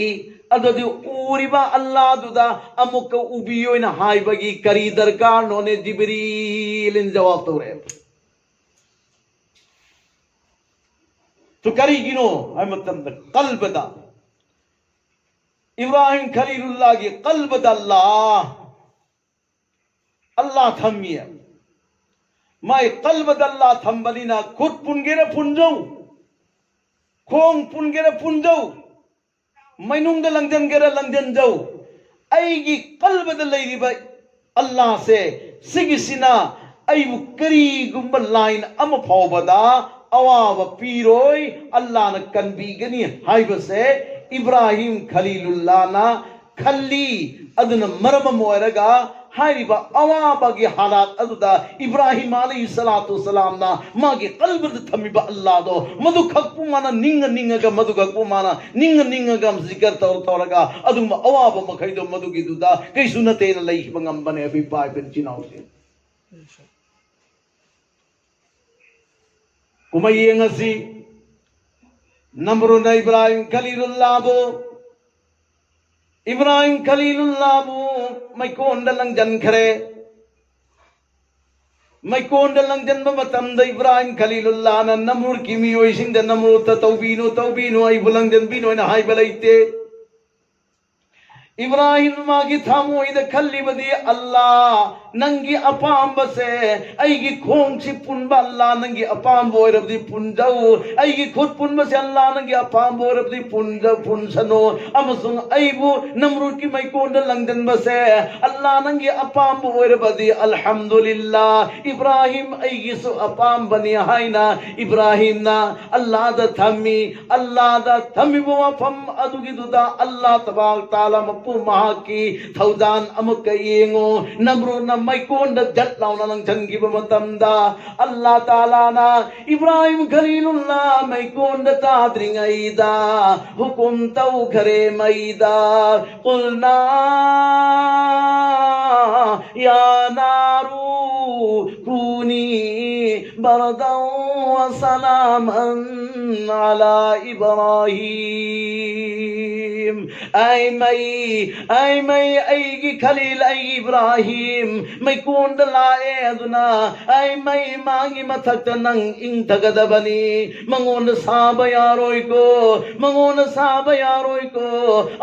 अददु उरिबा अल्लाह दुदा अमुक उबियो इन हाय बगी करी दरकार नोने जिब्रील इन जवाब तोरे तो करी गिनो है मतलब कल्ब दा इब्राहिम खलीलुल्लाह की कल्ब दा अल्लाह थमिया मैं कल्ब दल्ला थंबलिना खुद पुनगेरे पुंजौ खोंग पुनगेरे पुंजौ मैनुंग लंगजन गेरे लंगजन जौ अयगी कल्ब द लैरिबा अल्लाह से सिगिसिना अयु करी गुंब लाइन अम फावबदा अवाब पीरोय अल्लाह न कनबीगनी हाइबसे इब्राहिम खलीलुल्लाह ना खल्ली अदन मरम मोरगा हारिबा अवाबगी हालात अदुदा इब्राहिम अलैहिस्सलातु वस्सलाम ना मागे कल्ब द थमिबा अल्लाह दो मधु खक्पु माना निंग निंग ग मधु खक्पु माना निंग निंग ग जिकर तौर तौरगा अदुम अवाब मखैदो मधु की दुदा कई सुनते न लई बंगम बने अभी पाए बिन चिनाउ से उमये ngasi नम्रुना इब्राहिम खलीलुल्लाह बो इब्राहिम खलीलुल्लाह बो मैं कौन दलंग जन खरे मैं कौन दलंग जन बतम द इब्राहिम खलीलुल्लाह न नमरुर किमी ओइसिंग द नमरुर त तौबीनो आई बुलंग जन बिनो न हाय बलैते इब्राहिम मागी थामोइद खल्लिबदी अल्लाह नंगी अपाम बसे ऐगी खोंग सी पुनबा अल्लाह नंगी अपाम बोरबदी पुंजौ ऐगी खुद पुन बसे अल्लाह नंगी अपाम बोरबदी पुंजौ पुंसनो अमसुंग ऐबु नमरुद की मैकोंद लंगदन बसे अल्लाह नंगी अपाम बोरबदी अल्हम्दुलिल्लाह इब्राहिम ऐगी सु अपाम बनी हाइना इब्राहिम ना अल्लाह दा थमी वो फम अदुगी दुदा अल्लाह तबारक ताला पुमाकी थौदान अमुक येंगो नमरू न मैकोंद जट लाउना लंगथनगिब मतमदा अल्लाह ताला ना इब्राहिम खलीलुल्लाह मैकोंद ताद्रिंगैदा हुकुम तौ खरे मैदा कुलना या नारू कूनी बरदौ व सलामन अला इब्राहिम ऐ मई ऐगी खलील ऐ इब्राहिम मै कोंद लाए अदुना ऐ मई मांगी मथक नंग इंग तगदबनी मंगोन साब यारोय को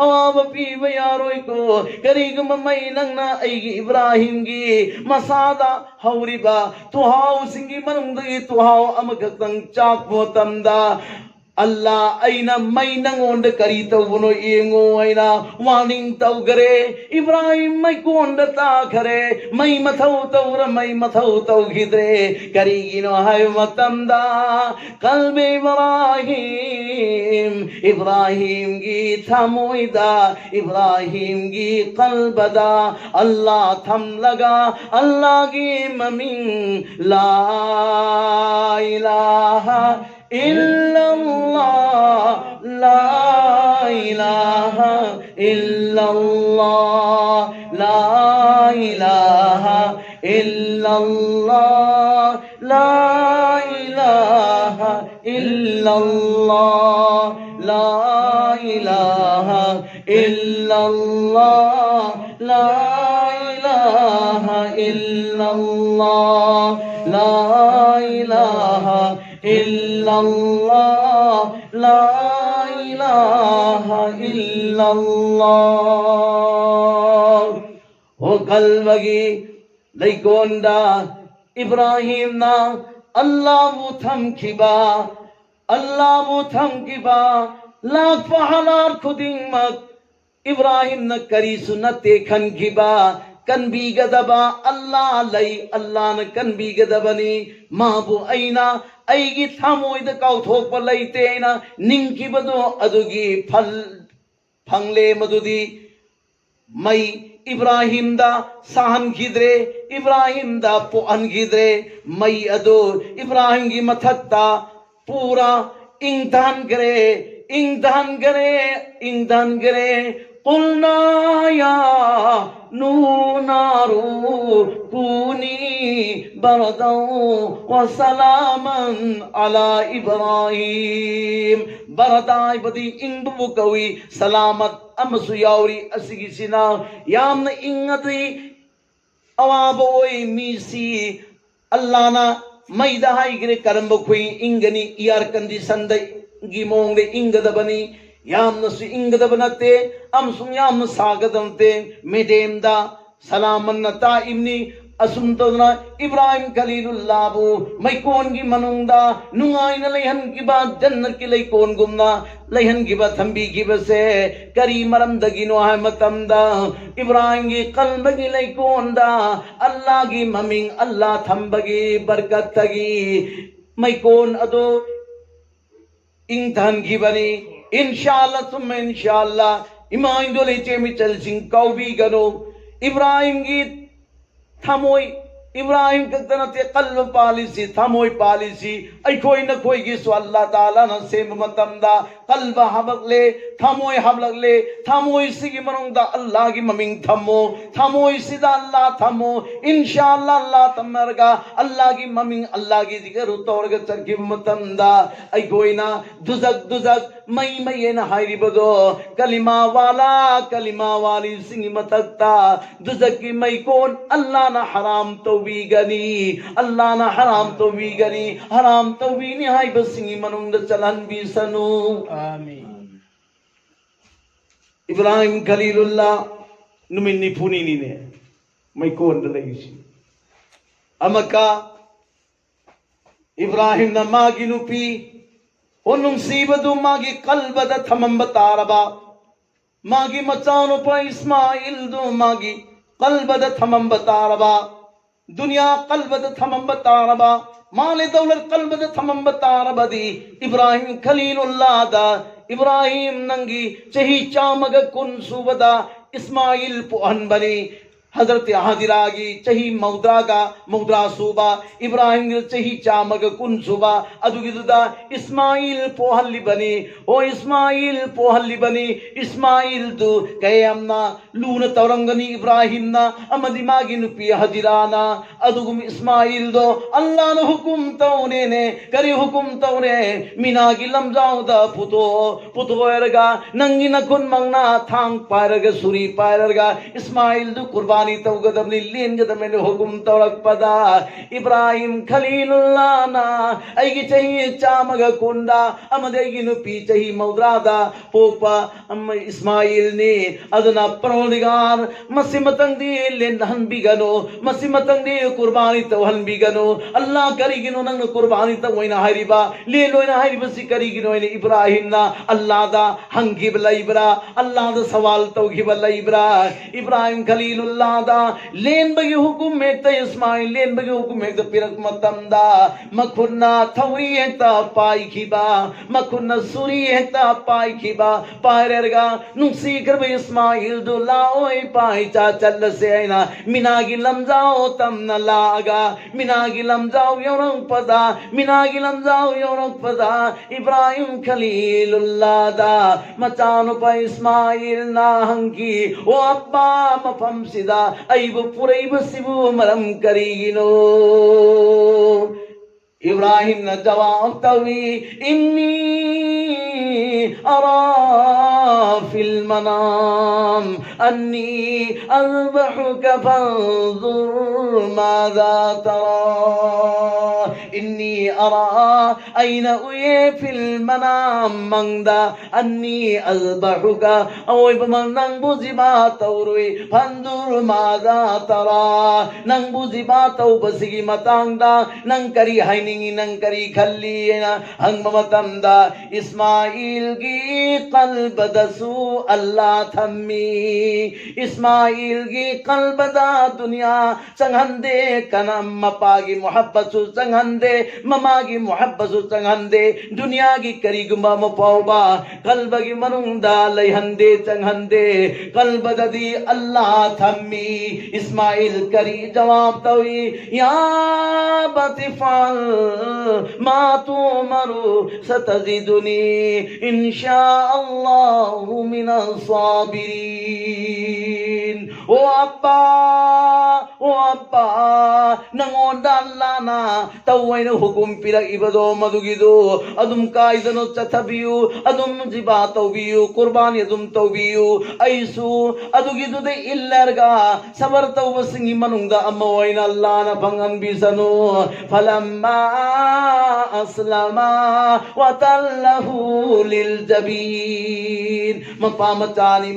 अवाब पीब यारोय को करीगम मई नंगना ऐगी इब्राहिम गी मसादा हौरिबा तुहाव सिंगी मनुंदगी तुहाव अमगतंग चाक मोतमदा अल्लाह ऐना मई नंगोंद करी तौबनो येंगो ऐना वार्निंग तौगरे इब्राहिम मई कोंद ताखरे मई मथौ तौगिद्रे करीगिनो हाय मतमदा कल्बे इब्राहिम गी थमोइदा इब्राहिम गी कल्बदा अल्लाह थम लगा अल्लाह की ममिंग ला इलाहा इल्लल्लाह ला इलाहा इल्लल्लाह ला इलाहा इल्लल्लाह ला इलाहा इल्लल्लाह ला इलाहा इल्लल्लाह ला इलाहा इल्लल्लाह ला इलाहा इल्लल्लाह ला इलाहा इल्लल्लाह हो कल्बगी लैकोंदा इब्राहिम ना अल्लाह थम किबा लाख पहलार खुदिंग इब्राहिम न करी सुनते खन किबा कनबी गदबा अल्लाह लई अल्लाह न कनबी गदबनी माबु ऐना ऐगी थामोइद काउथोक लैतेना निंकिबदो अदुगी फल फंगले मदुदी मई इब्राहिम दा सहन खिद्रे इब्राहिम दा पोअन खिद्रे मई अदो इब्राहिम की मथक्ता पूरा इंधन करे कुलना या नूनारू कूनी बरदौ व सलामन अला इब्राहिम बरदाई बदी इंबु कवी सलामत अमसु यावरी असिगिसिना यामन इंगदी अवाबोई मीसी अल्लाह ना मैदा हाइग्रे करंब खुई इंगनी इयार कंडीशन दे गिमोंग दे इंगदबनी यामनसु इंगदबनते अमसु यामन सागदमते मेडेमदा सलामन्नता इब्नी असुमतोना इब्राहिम खलीलुल्लाहबु मैकोन की मनुंगदा नुंगाइन लेहन की बात जन्नत की लैकोन गुमना लेहन की बात थंबी की बसे करी मरम दगिनो है मतमदा इब्राहिम की कल्ब की लैकोंदा अल्लाह की ममिंग अल्लाह थंबगी बरकत तगी मैकोन अदो इंधन की बनी इंशाअल्लाह तुम इंशाअल्लाह इमाइन दो लेचे में चल सिंह कौबी गनो इब्राहिम की थमोई इब्राहिम कतनते कल्ब पालिसी थमोई पालिसी ऐ कोई न कोई की सो अल्लाह ताला न से मतमदा कल्ब हबले थमोई हबले थमोई सिगी मनुंदा अल्लाह की ममिंग थमोई सिदा अल्लाह थमो इंशाअल्लाह अल्लाह तमरगा अल्लाह की ममिंग अल्लाह की जिक्र तोरग चरकी मतमदा ऐ कोई ना दुजक मई न हाइरी बदो कलिमा वाली सिंग मतकता दुजक की मई कौन अल्लाह ना हराम तो भी गनी अल्लाह ना हराम तो भी गनी हराम तो भी नहीं हाई बस सिंगी मनुंद चलन भी सनु आमीन। Ibrahim Khalilullah numini punini ne may kon dalay amaka Ibrahim na maginupi onung sibadu magi kalbada thamambataraba magi machano pa Ismail do magi kalbada thamambataraba dunya kalbada thamambataraba male dawlat kalbada thamambataraba di Ibrahim Khalilullah da Ibrahim nangi chahi chamaga kun subada Ismail puan bani Hazrat Hadiragi chahi maudraga maudra suba Ibrahim chahi chamaga kun suba adugiduda Ismail pohalli bani o Ismail pohalli bani Ismail du kayamna luna taurangani Ibrahim na amadi magin pi Hadirana adugum Ismail do Allah na hukum taune ne kari hukum taune minagi lamjau da puto erga nangina kun mangna thang paraga suri paraga Ismail du kurban tawgadabni lengadamene hukum tawrak pada Ibrahim Khalilullah na aigi chahi chamaga kunda amade aigi nupi chahi maudrada pokpa Ismail ni aduna parodigar masimatang di lenhan bigano masimatang di kurbani tawhan bigano Allah karigino nang kurbani tawoina hariba leloina hariba si karigino ni Ibrahim na Allah da hangi balaibra Allah da sawal tawgi balaibra Ibrahim Khalilullah लेन बगे हुकुम में त इस्माइल लेन बगे हुकुम में त पिरक मतंदा मखुन्ना थौरी है त पाई खिबा मखुन्ना सुरी है त पाई खिबा पायरगा नुक्सी कर बे इस्माइल दुला ओए पाई चा चल से आइना मिनागी लमजाओ तम न लागा मिनागी लमजाओ योरंग पदा मिनागी लमजाओ योरंग पदा इब्राहिम खलीलुल्लाह दा मचानो pa इस्माइल ना हंकी ओ अब्बा मफम सिदा aibu puraibu sibu maram karigino Ibrahim na jawab tawi inni ara fil manam anni azbahuka fanzur madha tara inni ara aina uye fil manam mangda anni azbahuka awoy pamang buziba tawrui fanzur madha tara nang buziba taw basigi matangda nang kari haini nang kari khalli hang mamatanda Ismail gi qalb dasu Allah thammi Ismail gi qalb da dunya changhande kanam mapagi muhabbatu changhande mamagi muhabbatu changhande dunya gi kari gumba mapauba qalb gi manunda laihande changhande qalb dadi Allah thammi Ismail kari jawab tawi ya batifal ما تؤمر ستجدني إن شاء الله من الصابرين O Abba nangodalana tawayna hukum pila ibado madugido adum kaidano chatabiyu adum jiba tawbiyu qurbani adum tawbiyu aisu adugido de illarga sabar tawbasingi manungda amawayna Allah na pangan bisano falamma aslama wa tallahu lil jabin mapamachani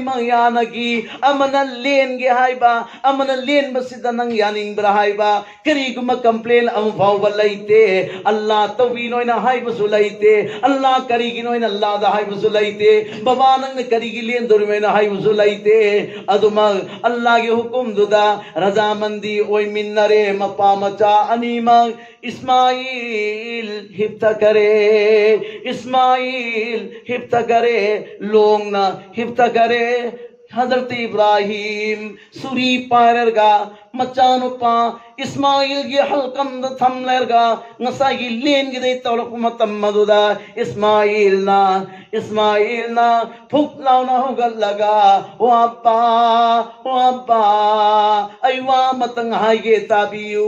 magyanaki amana len ge haiba amana len basida nang yaning bra haiba kari guma complain am phau balaite Allah tawinoina haiba sulaite Allah kari ginoina Allah da haiba sulaite baba nang kari gi len dormena haiba sulaite aduma Allah ge hukum duda razamandi oi minnare mapamacha animang Ismail hipta करे लोंग ना हिप्ता करे हजरत इब्राहिम सुरी पारगा मचानो पा इस्माइल गे हलकम थम लरगा ngसागी लेन गे दे तौलक मतम मदुदा इस्माइल ना फुक लाउना होगा लगा ओ अब्बा अयवा मतंग हाइगे ताबियु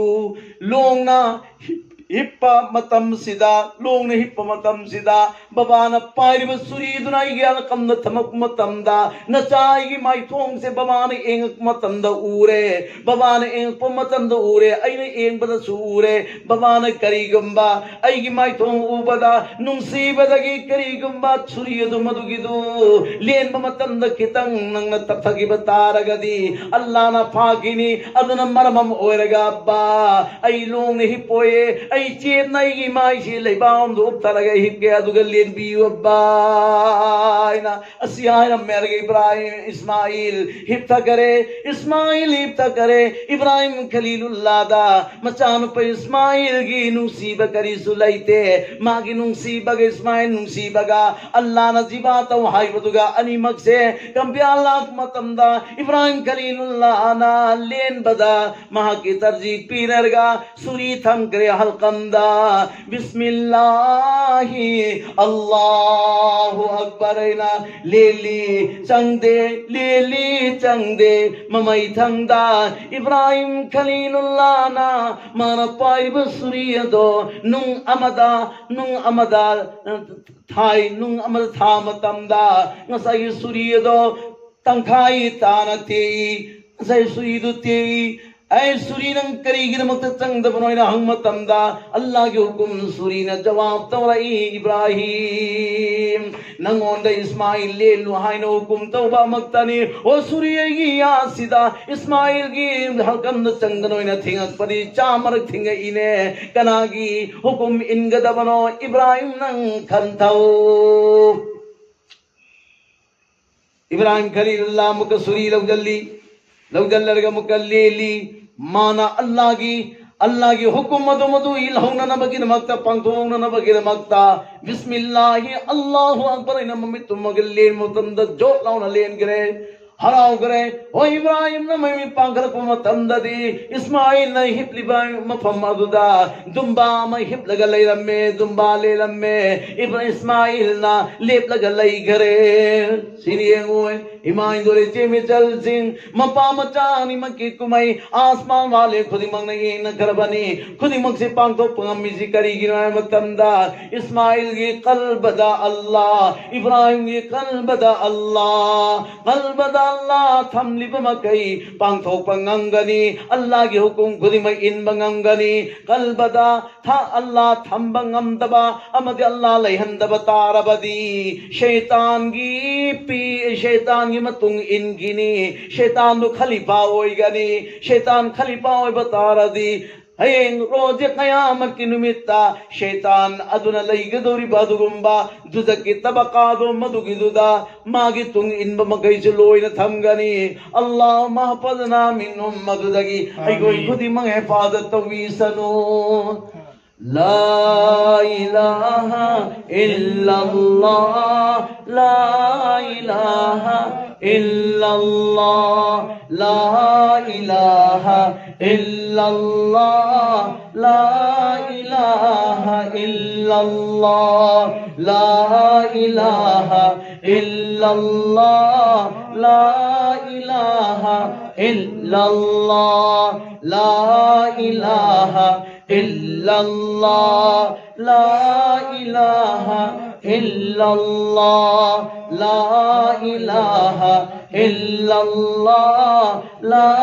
लोंग ना hippa matam sida long na hippa matam sida baba na pairi ba suri duna igya kam na thamak matam da na chai gi mai thong se baba na eng matam da ure baba na eng pa matam da ure ai na eng ba da sure baba na kari gamba ai gi mai thong u ba da nung si ba da gi kari gamba suri du madu gi du len ba matam da kitang nang na tap thagi ba taragadi Allah na phagini aduna maramam oiraga ba ai long na hippoye ai chep nai gi mai si leibam du taraga hip ge aduga len bi ba ina asiya na merge Ibrahim Ismail hip tha kare Ismail hip tha kare Ibrahim Khalilullah da machan pa Ismail gi nusiba kari sulaite magi nusiba ge Ismail nusiba ga Allah na jiba ta hai baduga ani mag se kambyalak matamda Ibrahim Khalilullah ana len bada maha ki tarji pirarga suri tham kare halqamda bismillahi Allahu akbar ina leli changde mamai thangda Ibrahim Khalilullah na mana pai basuri do nung amada thai nung amada tha matamda ngasai suri do tangkhai tanati ngasai suri do te ai suri nang kari gi mak tang da banoi na hang matamda Allah ge hukum suri na jawab tawrai Ibrahim nangon da Ismail le lu hai no hukum tawba maktani o suri gi ya sida Ismail gi hakam na chang da noi na thingak pari chamar thinga ine kana gi hukum in ga da bano Ibrahim nang khantau Ibrahim Khalilullah muka suri lawjallarga muka leli mana Allah gi hukum madu ilhauna na bagir makta pangthona na bagir makta bismillah Allahu akbar ina mamit tumagal mutamda jo launa len gre harau gre o Ibrahim na mai pangkar ko matamda di Ismail na hipli ba mafamadu da dumba mai hip laga lay lamme dumba le lamme Ibrahim Ismail na lep laga lay gre siniye Iman dore cheme chal sing mapa machani makit kumai asman wale khudi mang nahi na karbani khudi mag se pang to pangami si kari gira matamda Ismail ge qalbada Allah Ibrahim ge qalbada Allah thamli bamakai pang to pangangani Allah ge hukum khudi mai in bangangani qalbada tha Allah thambangam daba amadi Allah laihan daba tarabadi shaitan gi matung in gini shaitan du khalifa oi gani shaitan khalifa oi bataradi hayeng roje qiyamah ki numitta shaitan aduna laigadori badugumba dudaki tabaka do madugiduda magi tung in bamagai juloi na thamgani Allah mahfazna min ummadudagi ai goi khudi mang hifazat tawisanu La ilaha illallah La ilaha illallah La ilaha illallah La ilaha illallah La ilaha illallah La ilaha illallah La ilaha illallah La ilaha illallah La ilaha illallah La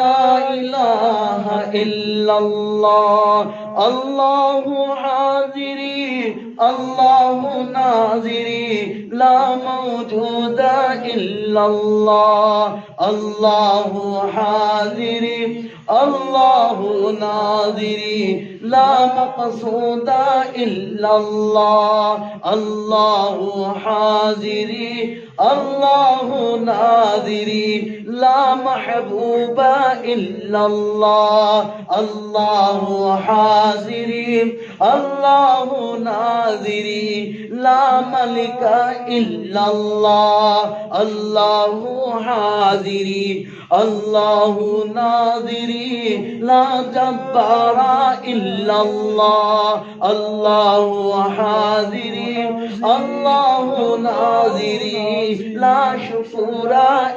ilaha illallah Allahu hadiri Allahu naziri La mawjuda illallah Allahu hadiri Allahu naziri La maqsuda illallah Allahu haziri Allahu naziri La mahbuba illallah Allahu haziri Allahu naziri La malika illallah Allahu haziri Allahu naziri La jabbara illallah Allahu haziri Allahu naziri La shukura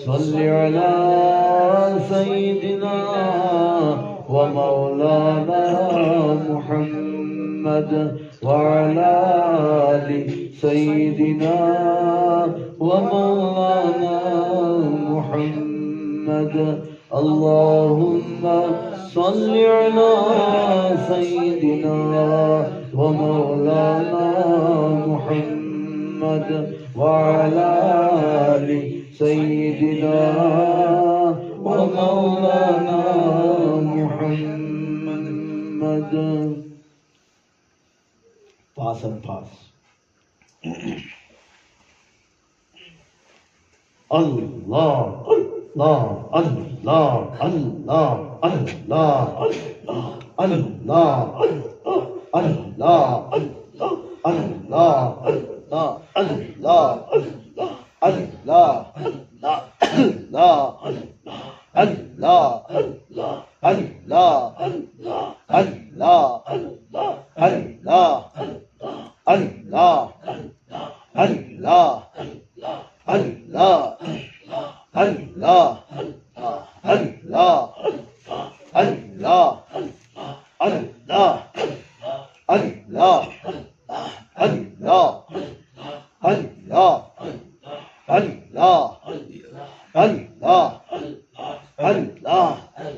सल्लि अला सय्यिदिना व मौलाना मुहम्मद व अला आलि सय्यिदिना व मौलाना मुहम्मद अल्लाहुम्मा सल्लि अला सय्यिदिना व मौलाना मुहम्मद व अला आलि सय्यिदिना व मौलाना Muhammad. Pass and pass. Allah, Allah, Allah, Allah, Allah, Allah, Allah, Allah,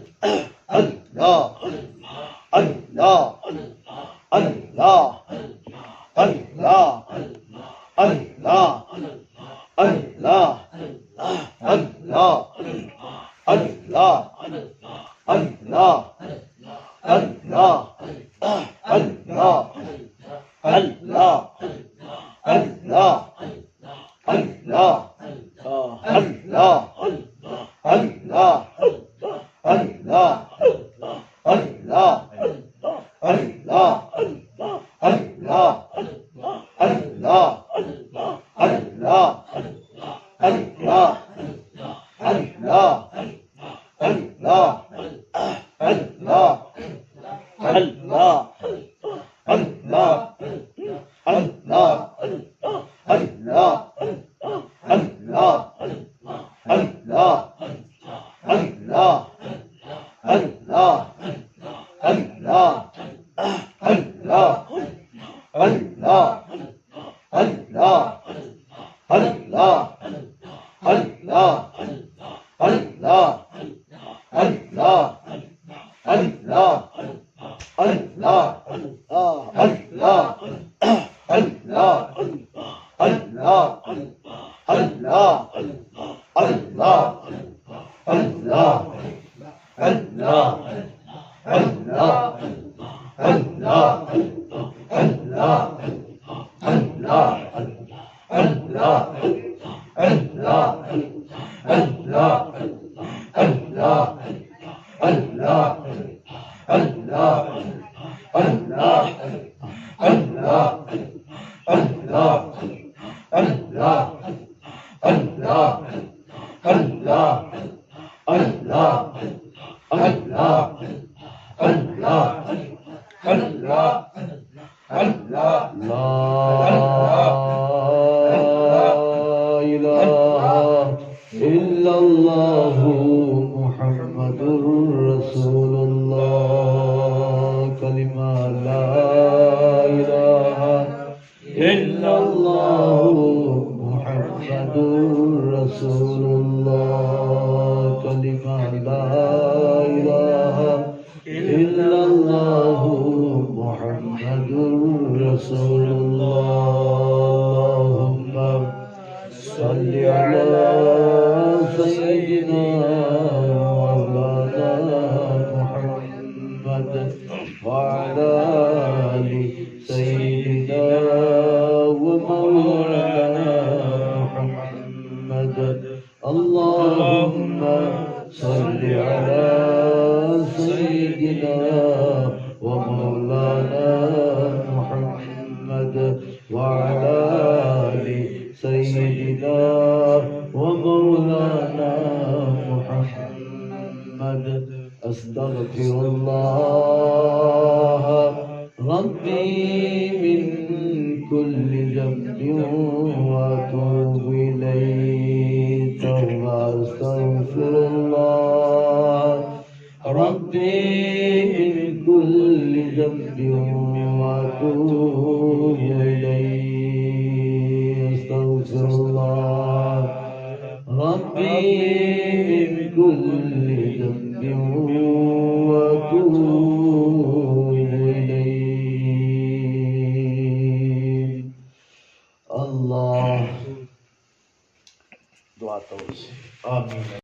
Allah, Allah, من كل ذنب وأتوب إليك الله دعاء توسل آمين